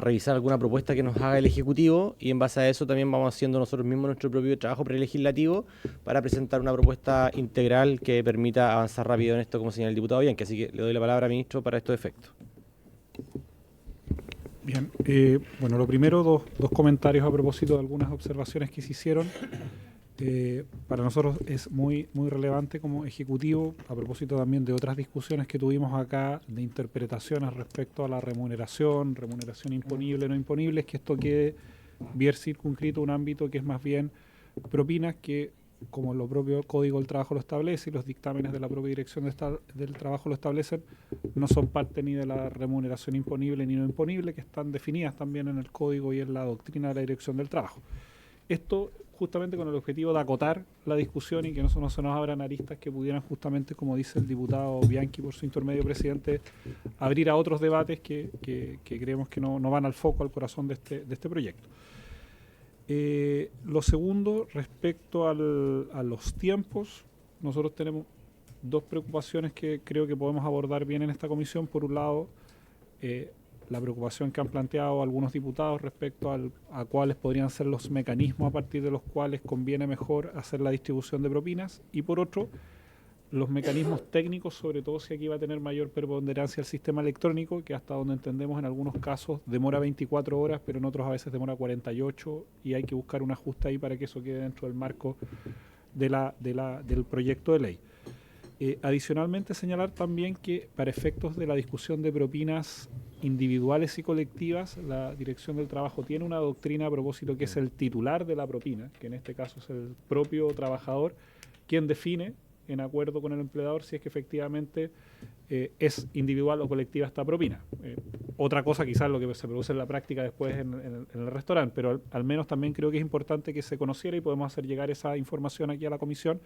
revisar alguna propuesta que nos haga el Ejecutivo, y en base a eso también vamos haciendo nosotros mismos nuestro propio trabajo prelegislativo para presentar una propuesta integral que permita avanzar rápido en esto, como señala el diputado Bianchi. Así que le doy la palabra, ministro, para estos efectos. Bien, bueno, lo primero, dos comentarios a propósito de algunas observaciones que se hicieron. Para nosotros es muy relevante como Ejecutivo, a propósito también de otras discusiones que tuvimos acá de interpretaciones respecto a la remuneración imponible, no imponible, es que esto quede bien circunscrito a un ámbito que es más bien propinas que, como lo propio Código del Trabajo lo establece y los dictámenes de la propia Dirección del Trabajo lo establecen, no son parte ni de la remuneración imponible ni no imponible, que están definidas también en el Código y en la doctrina de la Dirección del Trabajo. Esto justamente con el objetivo de acotar la discusión y que no se nos abran aristas que pudieran justamente, como dice el diputado Bianchi por su intermedio presidente, abrir a otros debates que creemos que no van al foco, al corazón de este proyecto. Lo segundo, respecto a los tiempos, nosotros tenemos dos preocupaciones que creo que podemos abordar bien en esta comisión. Por un lado, la preocupación que han planteado algunos diputados respecto a cuáles podrían ser los mecanismos a partir de los cuales conviene mejor hacer la distribución de propinas, y por otro, los mecanismos técnicos, sobre todo si aquí va a tener mayor preponderancia el sistema electrónico, que hasta donde entendemos en algunos casos demora 24 horas, pero en otros a veces demora 48, y hay que buscar un ajuste ahí para que eso quede dentro del marco del proyecto de ley. Adicionalmente, señalar también que para efectos de la discusión de propinas individuales y colectivas, la Dirección del Trabajo tiene una doctrina a propósito que es el titular de la propina, que en este caso es el propio trabajador, quien define, en acuerdo con el empleador, si es que efectivamente es individual o colectiva esta propina. Otra cosa quizás lo que se produce en la práctica después en el restaurante, pero al menos también creo que es importante que se conociera, y podemos hacer llegar esa información aquí a la comisión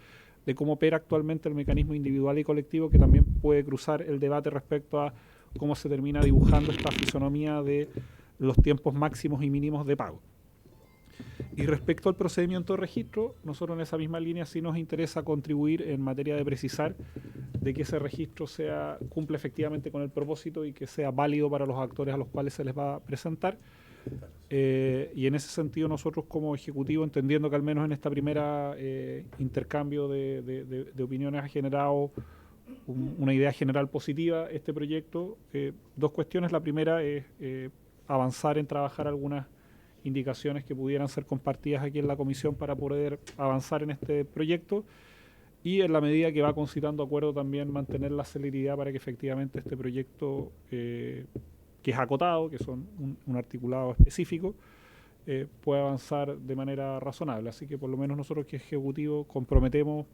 de cómo opera actualmente el mecanismo individual y colectivo, que también puede cruzar el debate respecto a cómo se termina dibujando esta fisonomía de los tiempos máximos y mínimos de pago. Y respecto al procedimiento de registro, nosotros en esa misma línea sí nos interesa contribuir en materia de precisar de que ese registro cumple efectivamente con el propósito y que sea válido para los actores a los cuales se les va a presentar. Y en ese sentido nosotros como Ejecutivo, entendiendo que al menos en esta primera intercambio de opiniones ha generado una idea general positiva este proyecto, dos cuestiones. La primera es avanzar en trabajar algunas indicaciones que pudieran ser compartidas aquí en la comisión para poder avanzar en este proyecto, y en la medida que va concitando acuerdo también mantener la celeridad para que efectivamente este proyecto, que es acotado, que son un articulado específico, pueda avanzar de manera razonable. Así que por lo menos nosotros que Ejecutivo comprometemos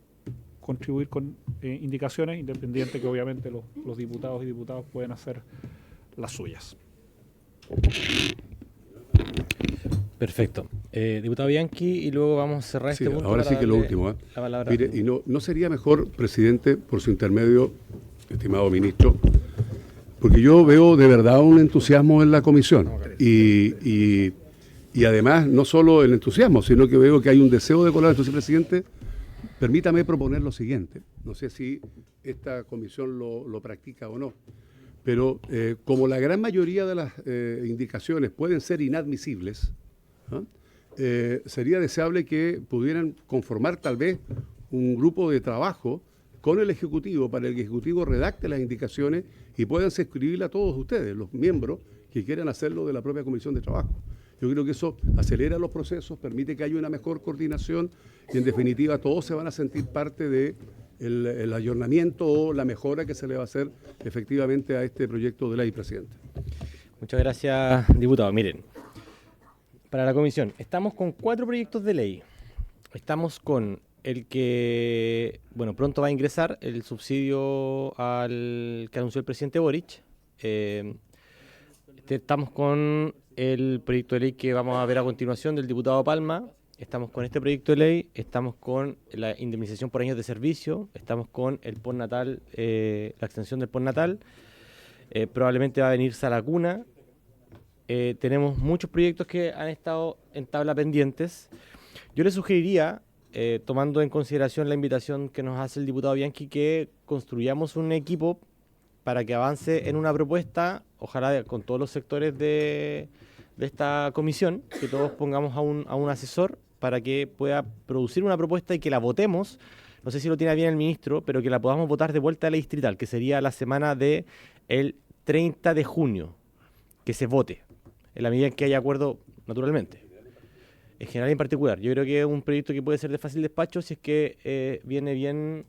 contribuir con indicaciones, independiente que obviamente los diputados y diputadas pueden hacer las suyas. Perfecto. Diputado Bianchi, y luego vamos a cerrar Sí, este punto. ahora para sí que lo darle último. la palabra. Mire, y no sería mejor, presidente, por su intermedio, estimado ministro, porque yo veo de verdad un entusiasmo en la comisión y además no solo el entusiasmo, sino que veo que hay un deseo de colaborar. Entonces, presidente, permítame proponer lo siguiente. No sé si esta comisión lo practica o no, pero como la gran mayoría de las indicaciones pueden ser inadmisibles, ¿ah? Sería deseable que pudieran conformar tal vez un grupo de trabajo con el Ejecutivo para que el Ejecutivo redacte las indicaciones y puedan suscribirla a todos ustedes, los miembros que quieran hacerlo de la propia Comisión de Trabajo. Yo creo que eso acelera los procesos, permite que haya una mejor coordinación y en definitiva todos se van a sentir parte de el ayornamiento o la mejora que se le va a hacer efectivamente a este proyecto de ley, presidente. Muchas gracias, diputado. Miren, para la comisión, estamos con 4 proyectos de ley. Estamos con el que, bueno, pronto va a ingresar el subsidio que anunció el presidente Boric. Estamos con el proyecto de ley que vamos a ver a continuación del diputado Palma. Estamos con este proyecto de ley, estamos con la indemnización por años de servicio, estamos con el postnatal, la extensión del postnatal. Probablemente va a venir Salacuna. Tenemos muchos proyectos que han estado en tabla pendientes. Yo les sugeriría, tomando en consideración la invitación que nos hace el diputado Bianchi, que construyamos un equipo para que avance en una propuesta, ojalá con todos los sectores de esta comisión, que todos pongamos a un asesor para que pueda producir una propuesta y que la votemos. No sé si lo tiene bien el ministro, pero que la podamos votar de vuelta a la distrital, que sería la semana del 30 de junio, que se vote, en la medida en que haya acuerdo, naturalmente. En general y en particular, yo creo que es un proyecto que puede ser de fácil despacho si es que viene bien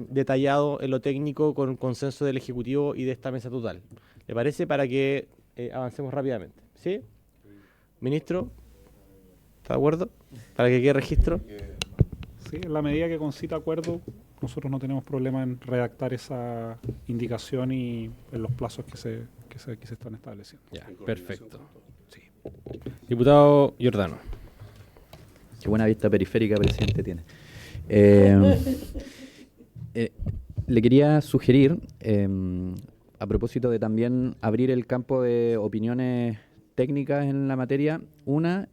detallado en lo técnico con consenso del Ejecutivo y de esta mesa total. ¿Le parece? Para que avancemos rápidamente. ¿Sí? Ministro, ¿está de acuerdo? Para que quede registro. Sí, en la medida que concita acuerdo, nosotros no tenemos problema en redactar esa indicación y en los plazos que se están estableciendo. Ya, perfecto. Sí. Diputado Giordano. Qué buena vista periférica, presidente, tiene. Le quería sugerir, a propósito de también abrir el campo de opiniones técnicas en la materia,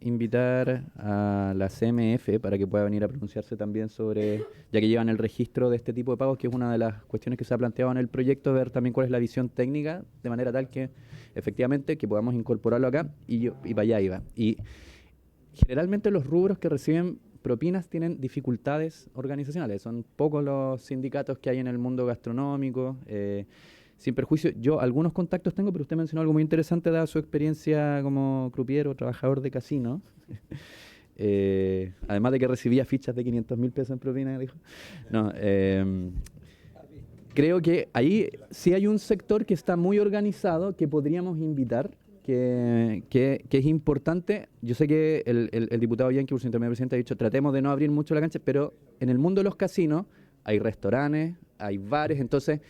invitar a la CMF para que pueda venir a pronunciarse también sobre, ya que llevan el registro de este tipo de pagos, que es una de las cuestiones que se ha planteado en el proyecto, ver también cuál es la visión técnica, de manera tal que efectivamente que podamos incorporarlo acá y para allá iba. Y generalmente los rubros que reciben propinas tienen dificultades organizacionales, son pocos los sindicatos que hay en el mundo gastronómico. Sin perjuicio, yo algunos contactos tengo, pero usted mencionó algo muy interesante dada su experiencia como croupier o trabajador de casino. Además de que recibía fichas de 500.000 pesos en propina, dijo. No, creo que ahí sí hay un sector que está muy organizado que podríamos invitar, que es importante. Yo sé que el diputado Bianchi, por su intermedio presidente, ha dicho tratemos de no abrir mucho la cancha, pero en el mundo de los casinos hay restaurantes, hay bares, entonces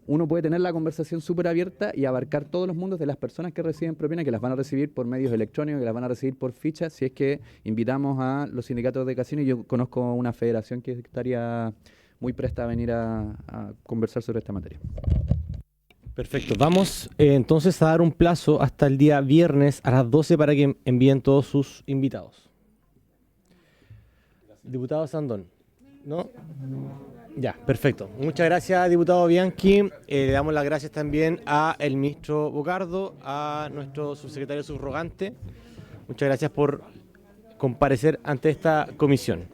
uno puede tener la conversación súper abierta y abarcar todos los mundos de las personas que reciben propina, que las van a recibir por medios electrónicos, que las van a recibir por fichas, si es que invitamos a los sindicatos de casinos. Yo conozco una federación que estaría muy presta a venir a conversar sobre esta materia. Perfecto. Vamos entonces a dar un plazo hasta el día viernes a las 12 para que envíen todos sus invitados. Diputado Sandón, ¿no? Ya, perfecto. Muchas gracias, diputado Bianchi. Le damos las gracias también al ministro Bocardo, a nuestro subsecretario subrogante. Muchas gracias por comparecer ante esta comisión.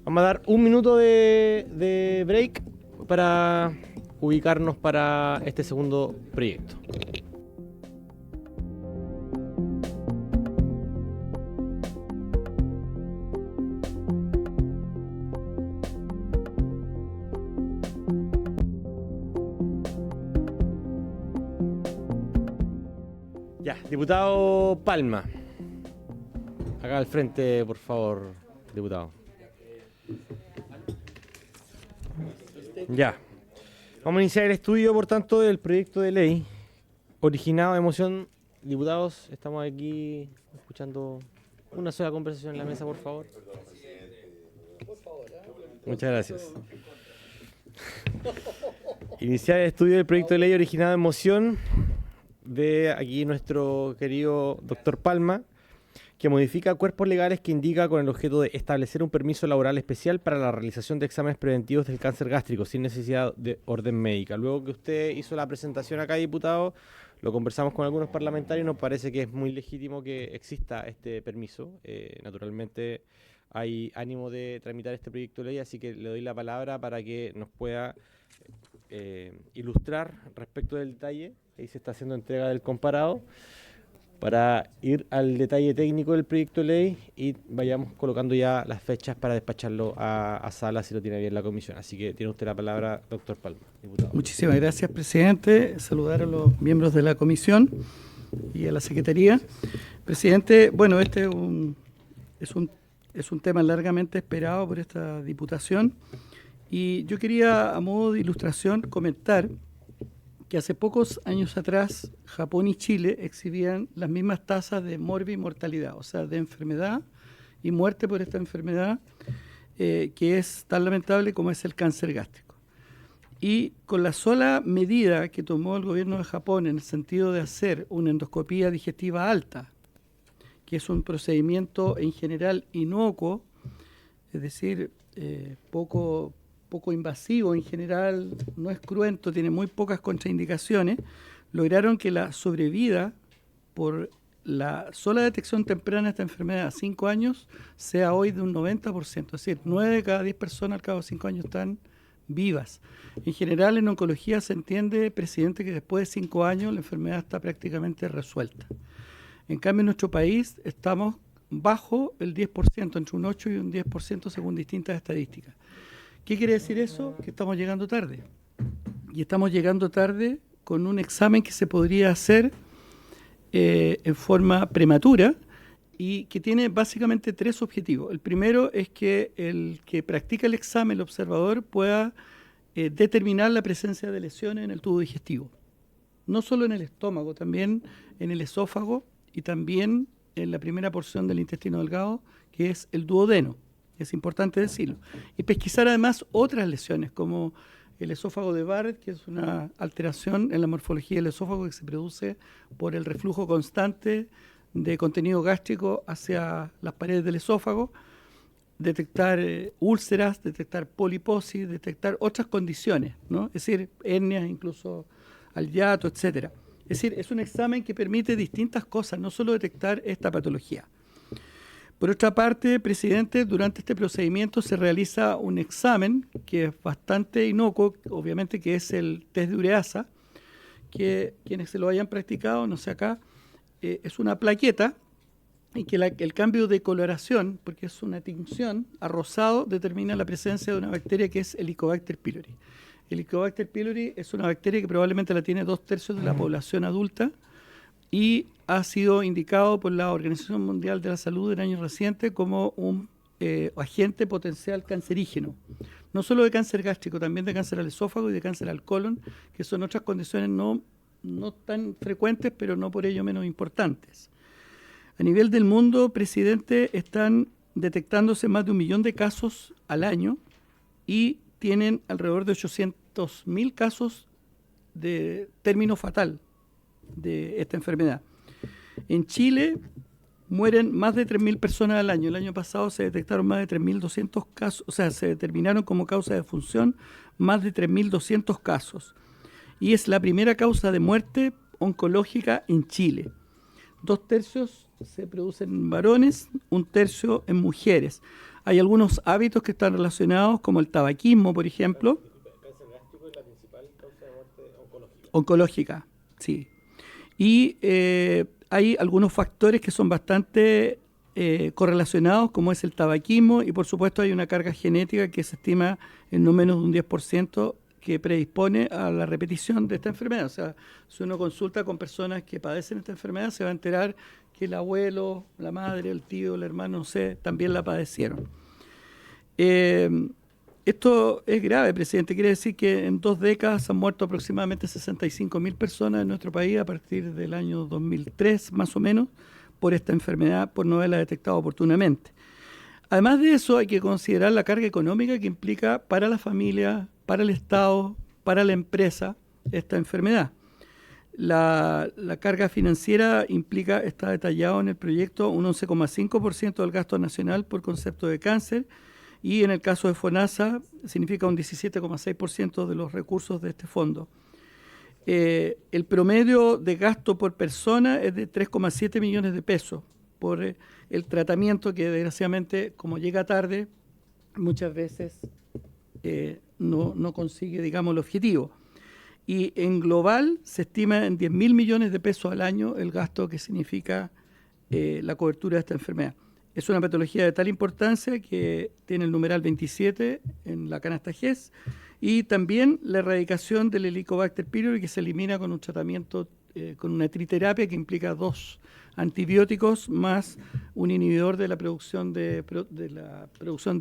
Vamos a dar un minuto de break para ubicarnos para este segundo proyecto. Ya, diputado Palma. Acá al frente, por favor, diputado. Ya. Vamos a iniciar el estudio, por tanto, del proyecto de ley originado de moción. Diputados, estamos aquí escuchando una sola conversación en la mesa, por favor. Muchas gracias. Iniciar el estudio del proyecto de ley originado en moción de aquí nuestro querido doctor Palma, que modifica cuerpos legales que indica con el objeto de establecer un permiso laboral especial para la realización de exámenes preventivos del cáncer gástrico sin necesidad de orden médica. Luego que usted hizo la presentación acá, diputado, lo conversamos con algunos parlamentarios y nos parece que es muy legítimo que exista este permiso. Naturalmente hay ánimo de tramitar este proyecto de ley, así que le doy la palabra para que nos pueda ilustrar respecto del detalle. Ahí se está haciendo entrega del comparado para ir al detalle técnico del proyecto de ley y vayamos colocando ya las fechas para despacharlo a sala si lo tiene bien la comisión. Así que tiene usted la palabra, doctor Palma, diputado. Muchísimas gracias, presidente. Saludar a los miembros de la comisión y a la secretaría. Presidente, bueno, este es un tema largamente esperado por esta diputación y yo quería, a modo de ilustración, comentar que hace pocos años atrás Japón y Chile exhibían las mismas tasas de mortalidad, o sea, de enfermedad y muerte por esta enfermedad, que es tan lamentable como es el cáncer gástrico. Y con la sola medida que tomó el gobierno de Japón en el sentido de hacer una endoscopía digestiva alta, que es un procedimiento en general inocuo, es decir, poco invasivo en general, no es cruento, tiene muy pocas contraindicaciones, lograron que la sobrevida por la sola detección temprana de esta enfermedad a 5 años sea hoy de un 90%, es decir, 9 de cada 10 personas al cabo de 5 años están vivas. En general en oncología se entiende, presidente, que después de 5 años la enfermedad está prácticamente resuelta. En cambio en nuestro país estamos bajo el 10%, entre un 8 y un 10% según distintas estadísticas. ¿Qué quiere decir eso? Que estamos llegando tarde. Y estamos llegando tarde con un examen que se podría hacer en forma prematura y que tiene básicamente 3 objetivos. El primero es que el que practica el examen, el observador, pueda determinar la presencia de lesiones en el tubo digestivo. No solo en el estómago, también en el esófago y también en la primera porción del intestino delgado, que es el duodeno. Es importante decirlo. Y pesquisar además otras lesiones, como el esófago de Barrett, que es una alteración en la morfología del esófago que se produce por el reflujo constante de contenido gástrico hacia las paredes del esófago, detectar úlceras, detectar poliposis, detectar otras condiciones, ¿no? Es decir, hernias, incluso al hiato, etcétera. Es decir, es un examen que permite distintas cosas, no solo detectar esta patología. Por otra parte, presidente, durante este procedimiento se realiza un examen que es bastante inocuo, obviamente, que es el test de ureasa, que quienes se lo hayan practicado, no sé acá, es una plaqueta y que el cambio de coloración, porque es una tinción a rosado, determina la presencia de una bacteria que es Helicobacter pylori. Helicobacter pylori es una bacteria que probablemente la tiene 2/3 de la población adulta y ha sido indicado por la Organización Mundial de la Salud en años recientes como un agente potencial cancerígeno. No solo de cáncer gástrico, también de cáncer al esófago y de cáncer al colon, que son otras condiciones no tan frecuentes, pero no por ello menos importantes. A nivel del mundo, presidente, están detectándose más de 1 millón de casos al año y tienen alrededor de 800.000 casos de término fatal de esta enfermedad. En Chile mueren más de 3.000 personas al año. El año pasado se detectaron más de 3.200 casos, o sea, se determinaron como causa de función más de 3.200 casos. Y es la primera causa de muerte oncológica en Chile. 2/3 se producen en varones, 1/3 en mujeres. Hay algunos hábitos que están relacionados, como el tabaquismo, por ejemplo. ¿El cáncer gástrico es la principal causa de muerte oncológica? Oncológica, sí. Y hay algunos factores que son bastante correlacionados, como es el tabaquismo, y por supuesto hay una carga genética que se estima en no menos de un 10% que predispone a la repetición de esta enfermedad. O sea, si uno consulta con personas que padecen esta enfermedad, se va a enterar que el abuelo, la madre, el tío, el hermano, no sé, también la padecieron. Esto es grave, presidente. Quiere decir que en 2 décadas han muerto aproximadamente 65.000 personas en nuestro país a partir del año 2003, más o menos, por esta enfermedad, por no haberla detectado oportunamente. Además de eso, hay que considerar la carga económica que implica para la familia, para el Estado, para la empresa, esta enfermedad. La carga financiera implica, está detallado en el proyecto, un 11,5% del gasto nacional por concepto de cáncer, y en el caso de FONASA significa un 17,6% de los recursos de este fondo. El promedio de gasto por persona es de 3,7 millones de pesos por el tratamiento que desgraciadamente, como llega tarde, muchas veces no consigue, digamos, el objetivo. Y en global se estima en 10.000 millones de pesos al año el gasto que significa la cobertura de esta enfermedad. Es una patología de tal importancia que tiene el numeral 27 en la canasta GES, y también la erradicación del Helicobacter pylori, que se elimina con un tratamiento, con una triterapia que implica 2 antibióticos más un inhibidor de la producción de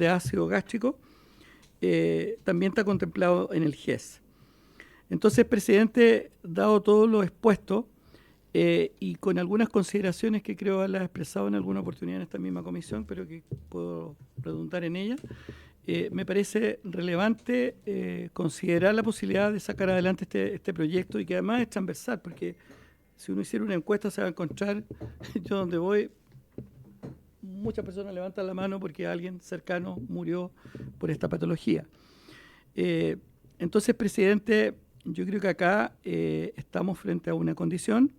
ácido gástrico. También está contemplado en el GES. Entonces, presidente, dado todo lo expuesto, y con algunas consideraciones que creo haberlas expresado en alguna oportunidad en esta misma comisión, pero que puedo redundar en ella, me parece relevante considerar la posibilidad de sacar adelante este proyecto, y que además es transversal, porque si uno hiciera una encuesta se va a encontrar, yo donde voy, muchas personas levantan la mano porque alguien cercano murió por esta patología. Entonces, presidente, yo creo que acá estamos frente a una condición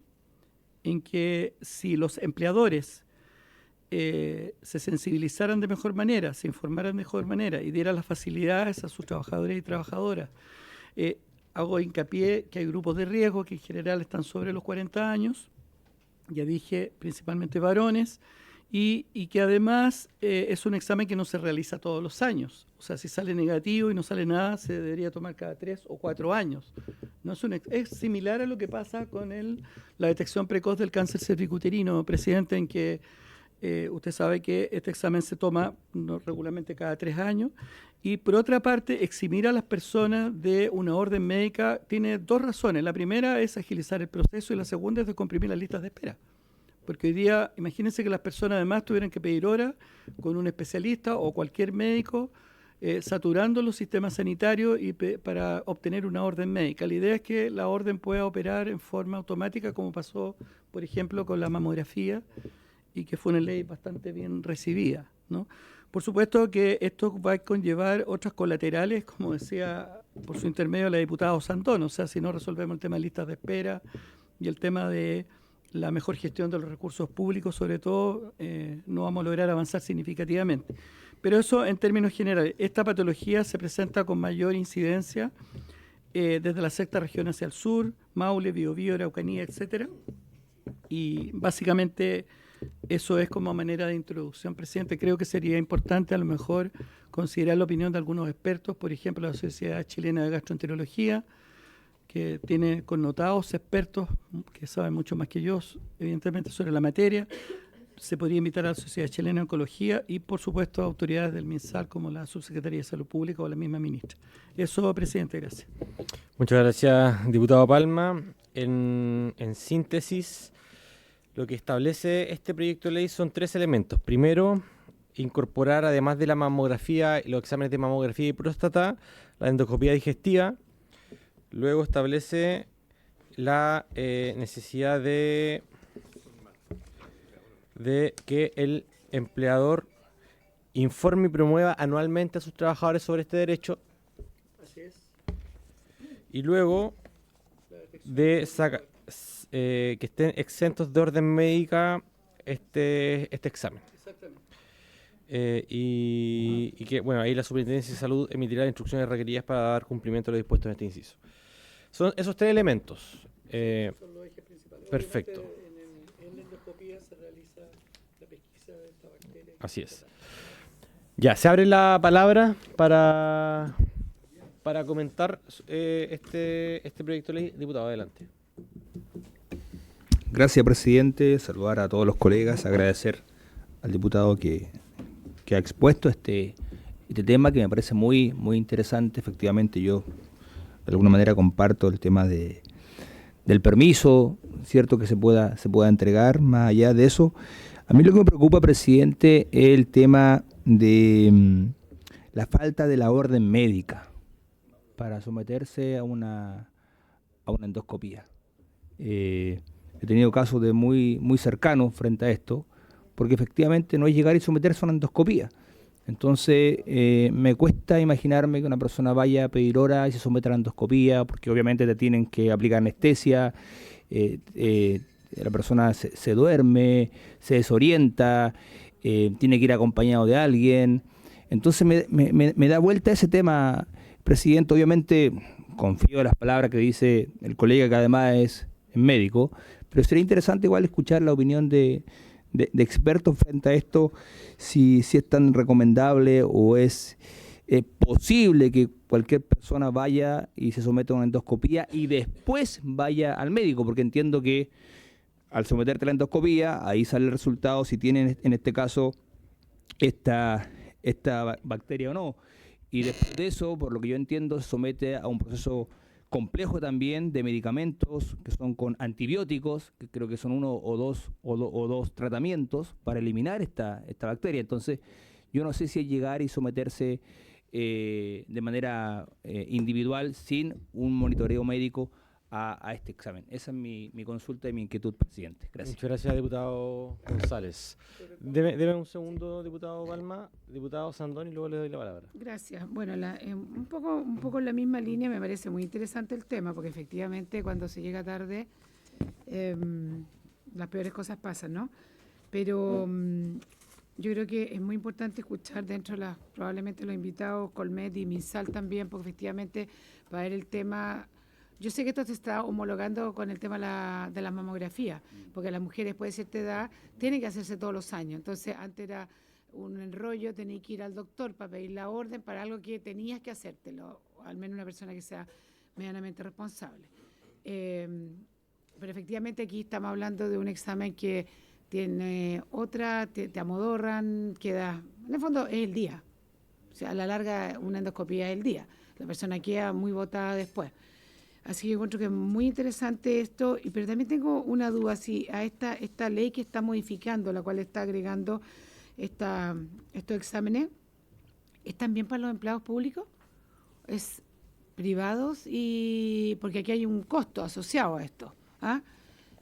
en que si los empleadores se sensibilizaran de mejor manera, se informaran de mejor manera y dieran las facilidades a sus trabajadores y trabajadoras. Hago hincapié que hay grupos de riesgo que en general están sobre los 40 años, ya dije, principalmente varones, y que además es un examen que no se realiza todos los años. O sea, si sale negativo y no sale nada, se debería tomar cada 3 o 4 años. No es similar a lo que pasa con la detección precoz del cáncer cervicuterino, presidente, en que usted sabe que este examen se toma regularmente cada 3 años. Y por otra parte, eximir a las personas de una orden médica tiene 2 razones. La primera es agilizar el proceso y la segunda es descomprimir las listas de espera. Porque hoy día, imagínense que las personas además tuvieran que pedir hora con un especialista o cualquier médico, saturando los sistemas sanitarios para obtener una orden médica. La idea es que la orden pueda operar en forma automática, como pasó, por ejemplo, con la mamografía, y que fue una ley bastante bien recibida, ¿no? Por supuesto que esto va a conllevar otras colaterales, como decía por su intermedio la diputada Santón. O sea, si no resolvemos el tema de listas de espera y el tema de la mejor gestión de los recursos públicos, sobre todo, no vamos a lograr avanzar significativamente. Pero eso en términos generales. Esta patología se presenta con mayor incidencia desde la 6ª región hacia el sur, Maule, Biobío, Araucanía, etcétera. Y básicamente eso es como manera de introducción, presidente. Creo que sería importante a lo mejor considerar la opinión de algunos expertos, por ejemplo, la Sociedad Chilena de Gastroenterología, que tiene connotados expertos que saben mucho más que yo, evidentemente, sobre la materia. Se podría invitar a la Sociedad Chilena de Oncología y, por supuesto, a autoridades del MinSal, como la Subsecretaría de Salud Pública o la misma ministra. Eso, presidente, gracias. Muchas gracias, diputado Palma. En síntesis, lo que establece este proyecto de ley son 3 elementos. Primero, incorporar, además de la mamografía, los exámenes de mamografía y próstata, la endoscopía digestiva. Luego establece la necesidad de que el empleador informe y promueva anualmente a sus trabajadores sobre este derecho. Así es. Y luego de que estén exentos de orden médica este examen. Exactamente. Y que, bueno, ahí la Superintendencia de Salud emitirá las instrucciones requeridas para dar cumplimiento a lo dispuesto en este inciso. Son esos 3 elementos. Son los ejes principales. Perfecto. Obviamente, en la endoscopía se realiza la pesquisa de esta bacteria. Así es. Ya, se abre la palabra para para comentar este proyecto de ley. Diputado, adelante. Gracias, presidente. Saludar a todos los colegas, agradecer al diputado que ha expuesto este tema que me parece muy, muy interesante. Efectivamente, yo de alguna manera comparto el tema del permiso, cierto, que se pueda entregar. Más allá de eso, a mí lo que me preocupa, presidente, es el tema de la falta de la orden médica para someterse a una endoscopía. He tenido casos de muy cercanos frente a esto, porque efectivamente no es llegar y someterse a una endoscopía. Entonces me cuesta imaginarme que una persona vaya a pedir hora y se someta a la endoscopía, porque obviamente te tienen que aplicar anestesia, la persona se duerme, se desorienta, tiene que ir acompañado de alguien. Entonces me da vuelta ese tema, presidente. Obviamente confío en las palabras que dice el colega, que además es médico, pero sería interesante igual escuchar la opinión de expertos frente a esto, si es tan recomendable o es posible que cualquier persona vaya y se someta a una endoscopía y después vaya al médico, porque entiendo que al someterte a la endoscopía, ahí sale el resultado si tienen en este caso esta bacteria o no. Y después de eso, por lo que yo entiendo, se somete a un proceso complejo también de medicamentos que son con antibióticos, que creo que son uno o dos tratamientos para eliminar esta bacteria. Entonces, yo no sé si es llegar y someterse de manera individual sin un monitoreo médico a este examen. Esa es mi consulta y mi inquietud, presidente. Gracias. Muchas gracias, diputado González. Deme un segundo, diputado Palma. Diputado Sandón, y luego le doy la palabra. Gracias. Bueno, un poco en la misma línea, me parece muy interesante el tema, porque efectivamente cuando se llega tarde las peores cosas pasan, ¿no? Pero yo creo que es muy importante escuchar dentro de probablemente los invitados, Colmet y Minsal también, porque efectivamente va a haber el tema. Yo sé que esto se está homologando con el tema de la mamografía, porque las mujeres después de cierta edad tienen que hacerse todos los años. Entonces, antes era un enrollo, tenías que ir al doctor para pedir la orden para algo que tenías que hacértelo, al menos una persona que sea medianamente responsable. Pero efectivamente aquí estamos hablando de un examen que tiene te amodorran, queda, en el fondo es el día. O sea, a la larga una endoscopía es el día. La persona queda muy botada después. Así que encuentro que es muy interesante esto, pero también tengo una duda, si a esta ley que está modificando, la cual está agregando estos exámenes, ¿es también para los empleados públicos? ¿Es privados? Porque aquí hay un costo asociado a esto.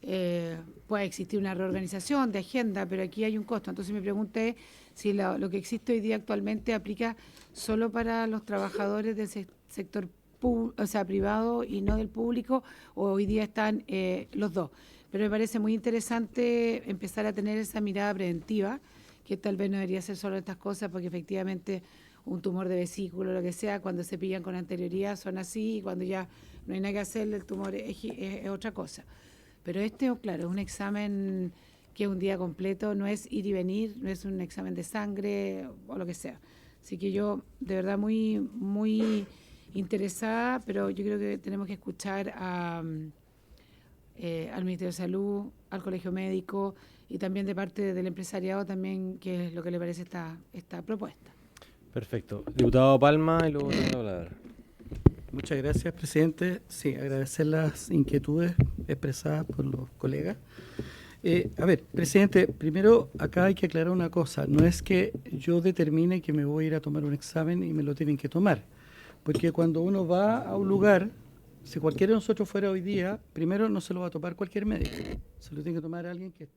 Puede existir una reorganización de agenda, pero aquí hay un costo. Entonces mi pregunta es si lo que existe hoy día actualmente aplica solo para los trabajadores del sector privado y no del público, o hoy día están los dos. Pero me parece muy interesante empezar a tener esa mirada preventiva, que tal vez no debería ser solo estas cosas, porque efectivamente un tumor de vesícula, lo que sea, cuando se pillan con anterioridad son así, y cuando ya no hay nada que hacer, el tumor es otra cosa. Pero claro, es un examen que es un día completo, no es ir y venir, no es un examen de sangre o lo que sea. Así que yo, de verdad, muy, muy interesada, pero yo creo que tenemos que escuchar al Ministerio de Salud, al Colegio Médico y también de parte del empresariado también, qué es lo que le parece esta propuesta. Perfecto. Diputado Palma, y luego tengo la palabra. Muchas gracias, presidente. Sí, agradecer las inquietudes expresadas por los colegas. A ver, presidente, primero acá hay que aclarar una cosa. No es que yo determine que me voy a ir a tomar un examen y me lo tienen que tomar. Porque cuando uno va a un lugar, si cualquiera de nosotros fuera hoy día, primero no se lo va a tomar cualquier médico. Se lo tiene que tomar alguien que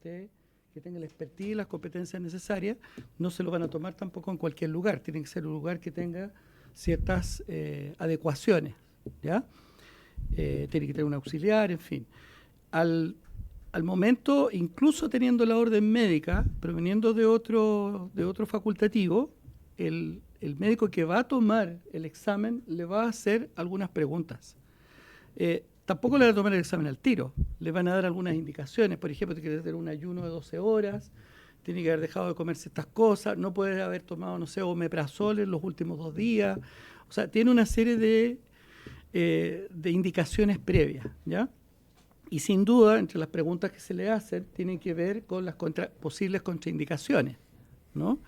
tenga la expertise y las competencias necesarias. No se lo van a tomar tampoco en cualquier lugar. Tiene que ser un lugar que tenga ciertas adecuaciones, ¿ya? Tiene que tener un auxiliar, en fin. Al momento, incluso teniendo la orden médica, proveniendo de otro facultativo, el médico que va a tomar el examen le va a hacer algunas preguntas. Tampoco le va a tomar el examen al tiro, le van a dar algunas indicaciones. Por ejemplo, tiene que tener un ayuno de 12 horas, tiene que haber dejado de comer ciertas cosas, no puede haber tomado, no sé, omeprazol en los últimos 2 días. O sea, tiene una serie de indicaciones previas, ¿ya? Y sin duda, entre las preguntas que se le hacen, tienen que ver con las posibles contraindicaciones, ¿no?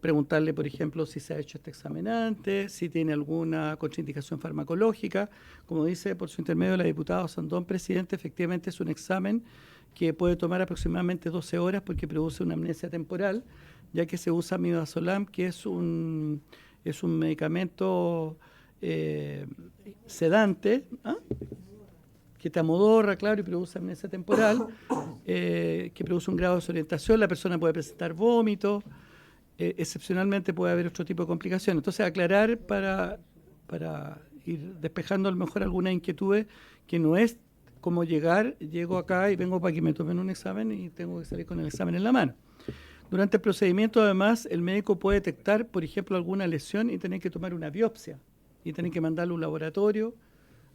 Preguntarle, por ejemplo, si se ha hecho este examen antes, si tiene alguna contraindicación farmacológica. Como dice por su intermedio la diputada Sandón, presidente, efectivamente es un examen que puede tomar aproximadamente 12 horas porque produce una amnesia temporal, ya que se usa midazolam, que es un medicamento sedante, ¿ah? Que te amodorra, claro, y produce amnesia temporal, que produce un grado de desorientación, la persona puede presentar vómitos, excepcionalmente puede haber otro tipo de complicaciones. Entonces, aclarar para ir despejando a lo mejor algunas inquietudes, que no es como llego acá y vengo para que me tomen un examen y tengo que salir con el examen en la mano. Durante el procedimiento, además, el médico puede detectar, por ejemplo, alguna lesión y tener que tomar una biopsia y tener que mandarle a un laboratorio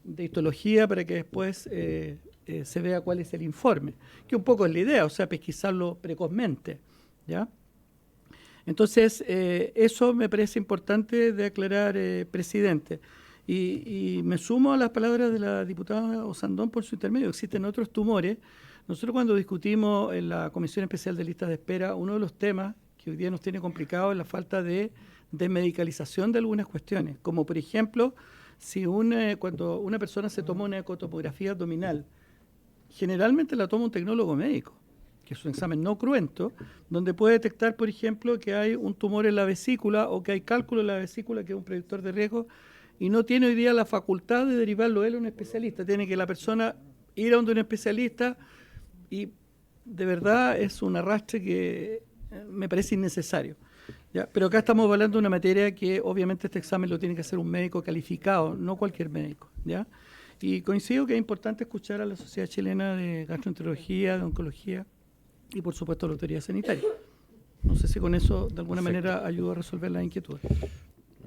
de histología para que después se vea cuál es el informe, que un poco es la idea, o sea, pesquisarlo precozmente, ¿ya? Entonces, eso me parece importante de aclarar, presidente. Y me sumo a las palabras de la diputada Osandón por su intermedio. Existen otros tumores. Nosotros cuando discutimos en la Comisión Especial de Listas de Espera, uno de los temas que hoy día nos tiene complicado es la falta de medicalización de algunas cuestiones, como por ejemplo, si cuando una persona se toma una ecotopografía abdominal, generalmente la toma un tecnólogo médico, que es un examen no cruento, donde puede detectar, por ejemplo, que hay un tumor en la vesícula o que hay cálculo en la vesícula, que es un predictor de riesgo, y no tiene hoy día la facultad de derivarlo él a un especialista. Tiene que la persona ir a donde un especialista, y de verdad es un arrastre que me parece innecesario. ¿Ya? Pero acá estamos hablando de una materia que obviamente este examen lo tiene que hacer un médico calificado, no cualquier médico, ¿ya? Y coincido que es importante escuchar a la Sociedad Chilena de Gastroenterología, de Oncología y por supuesto a la Autoridad Sanitaria. No sé si con eso de alguna manera ayuda a resolver las inquietudes.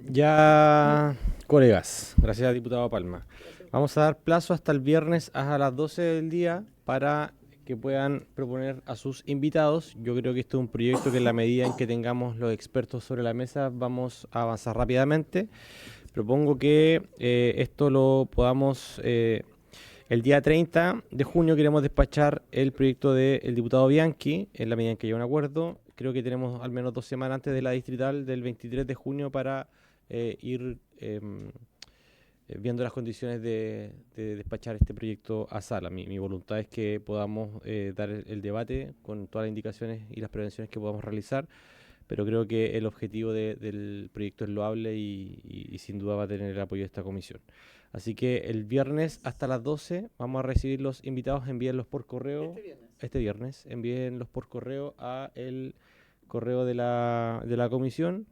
Ya, colegas, gracias diputado Palma. Vamos a dar plazo hasta el viernes a las 12 del día para que puedan proponer a sus invitados. Yo creo que esto es un proyecto que en la medida en que tengamos los expertos sobre la mesa vamos a avanzar rápidamente. Propongo que esto lo podamos, el día 30 de junio queremos despachar el proyecto del diputado Bianchi, en la medida en que haya un acuerdo. Creo que tenemos al menos 2 semanas antes de la distrital del 23 de junio para ir viendo las condiciones de despachar este proyecto a sala. Mi voluntad es que podamos dar el debate con todas las indicaciones y las prevenciones que podamos realizar, pero creo que el objetivo del proyecto es loable y sin duda va a tener el apoyo de esta comisión. Así que el viernes hasta las 12 vamos a recibir los invitados, envíenlos por correo. Este viernes, envíenlos por correo a el correo de la comisión.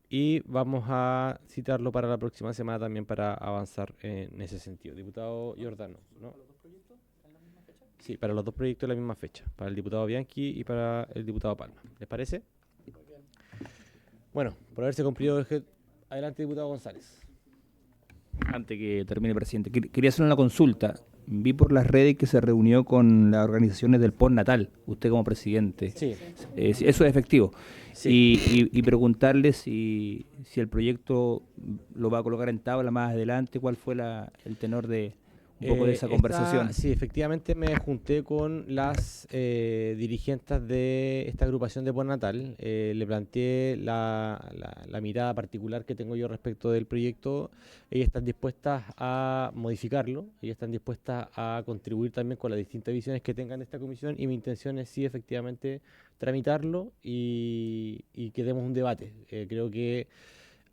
Y vamos a citarlo para la próxima semana también para avanzar en ese sentido. Diputado Giordano, ¿no? ¿Para los dos proyectos en la misma fecha? Sí, para los dos proyectos en la misma fecha, para el diputado Bianchi y para el diputado Palma. ¿Les parece? Muy bien. Bueno, por haberse cumplido el... Adelante, diputado González. Antes que termine, presidente, quería hacer una consulta. Vi por las redes que se reunió con las organizaciones del postnatal, usted como presidente. Sí. Eso es efectivo. Sí. Y preguntarle si el proyecto lo va a colocar en tabla más adelante, cuál fue el tenor de un poco de esa conversación. Sí, efectivamente me junté con las dirigentes de esta agrupación de postnatal. Le planteé la mirada particular que tengo yo respecto del proyecto. Ellas están dispuestas a modificarlo, ellas están dispuestas a contribuir también con las distintas visiones que tengan de esta comisión, y mi intención es sí, efectivamente, tramitarlo y que demos un debate. Creo que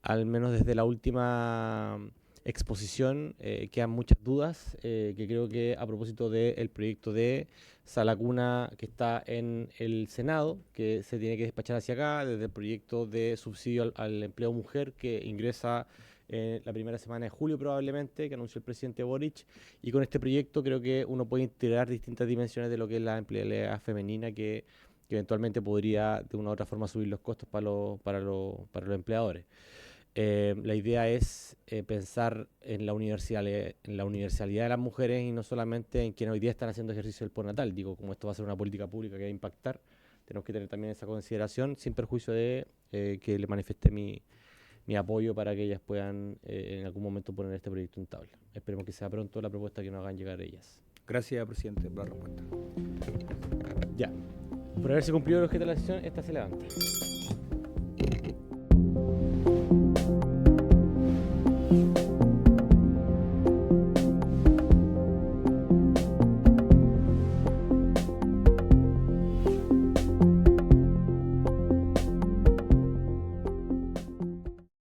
al menos desde la última exposición quedan muchas dudas, que creo que a propósito del proyecto de Sala Cuna que está en el Senado, que se tiene que despachar hacia acá, desde el proyecto de subsidio al empleo mujer que ingresa la primera semana de julio probablemente, que anunció el presidente Boric, y con este proyecto creo que uno puede integrar distintas dimensiones de lo que es la empleabilidad femenina que eventualmente podría de una u otra forma subir los costos para los empleadores. La idea es pensar en la universalidad de las mujeres y no solamente en quienes hoy día están haciendo ejercicio del postnatal. Digo, como esto va a ser una política pública que va a impactar, tenemos que tener también esa consideración, sin perjuicio de que le manifieste mi mi apoyo para que ellas puedan en algún momento poner este proyecto en tabla. Esperemos que sea pronto la propuesta que nos hagan llegar ellas. Gracias, presidente, por la respuesta. Ya. Por haberse cumplido el objeto de la sesión, esta se levanta.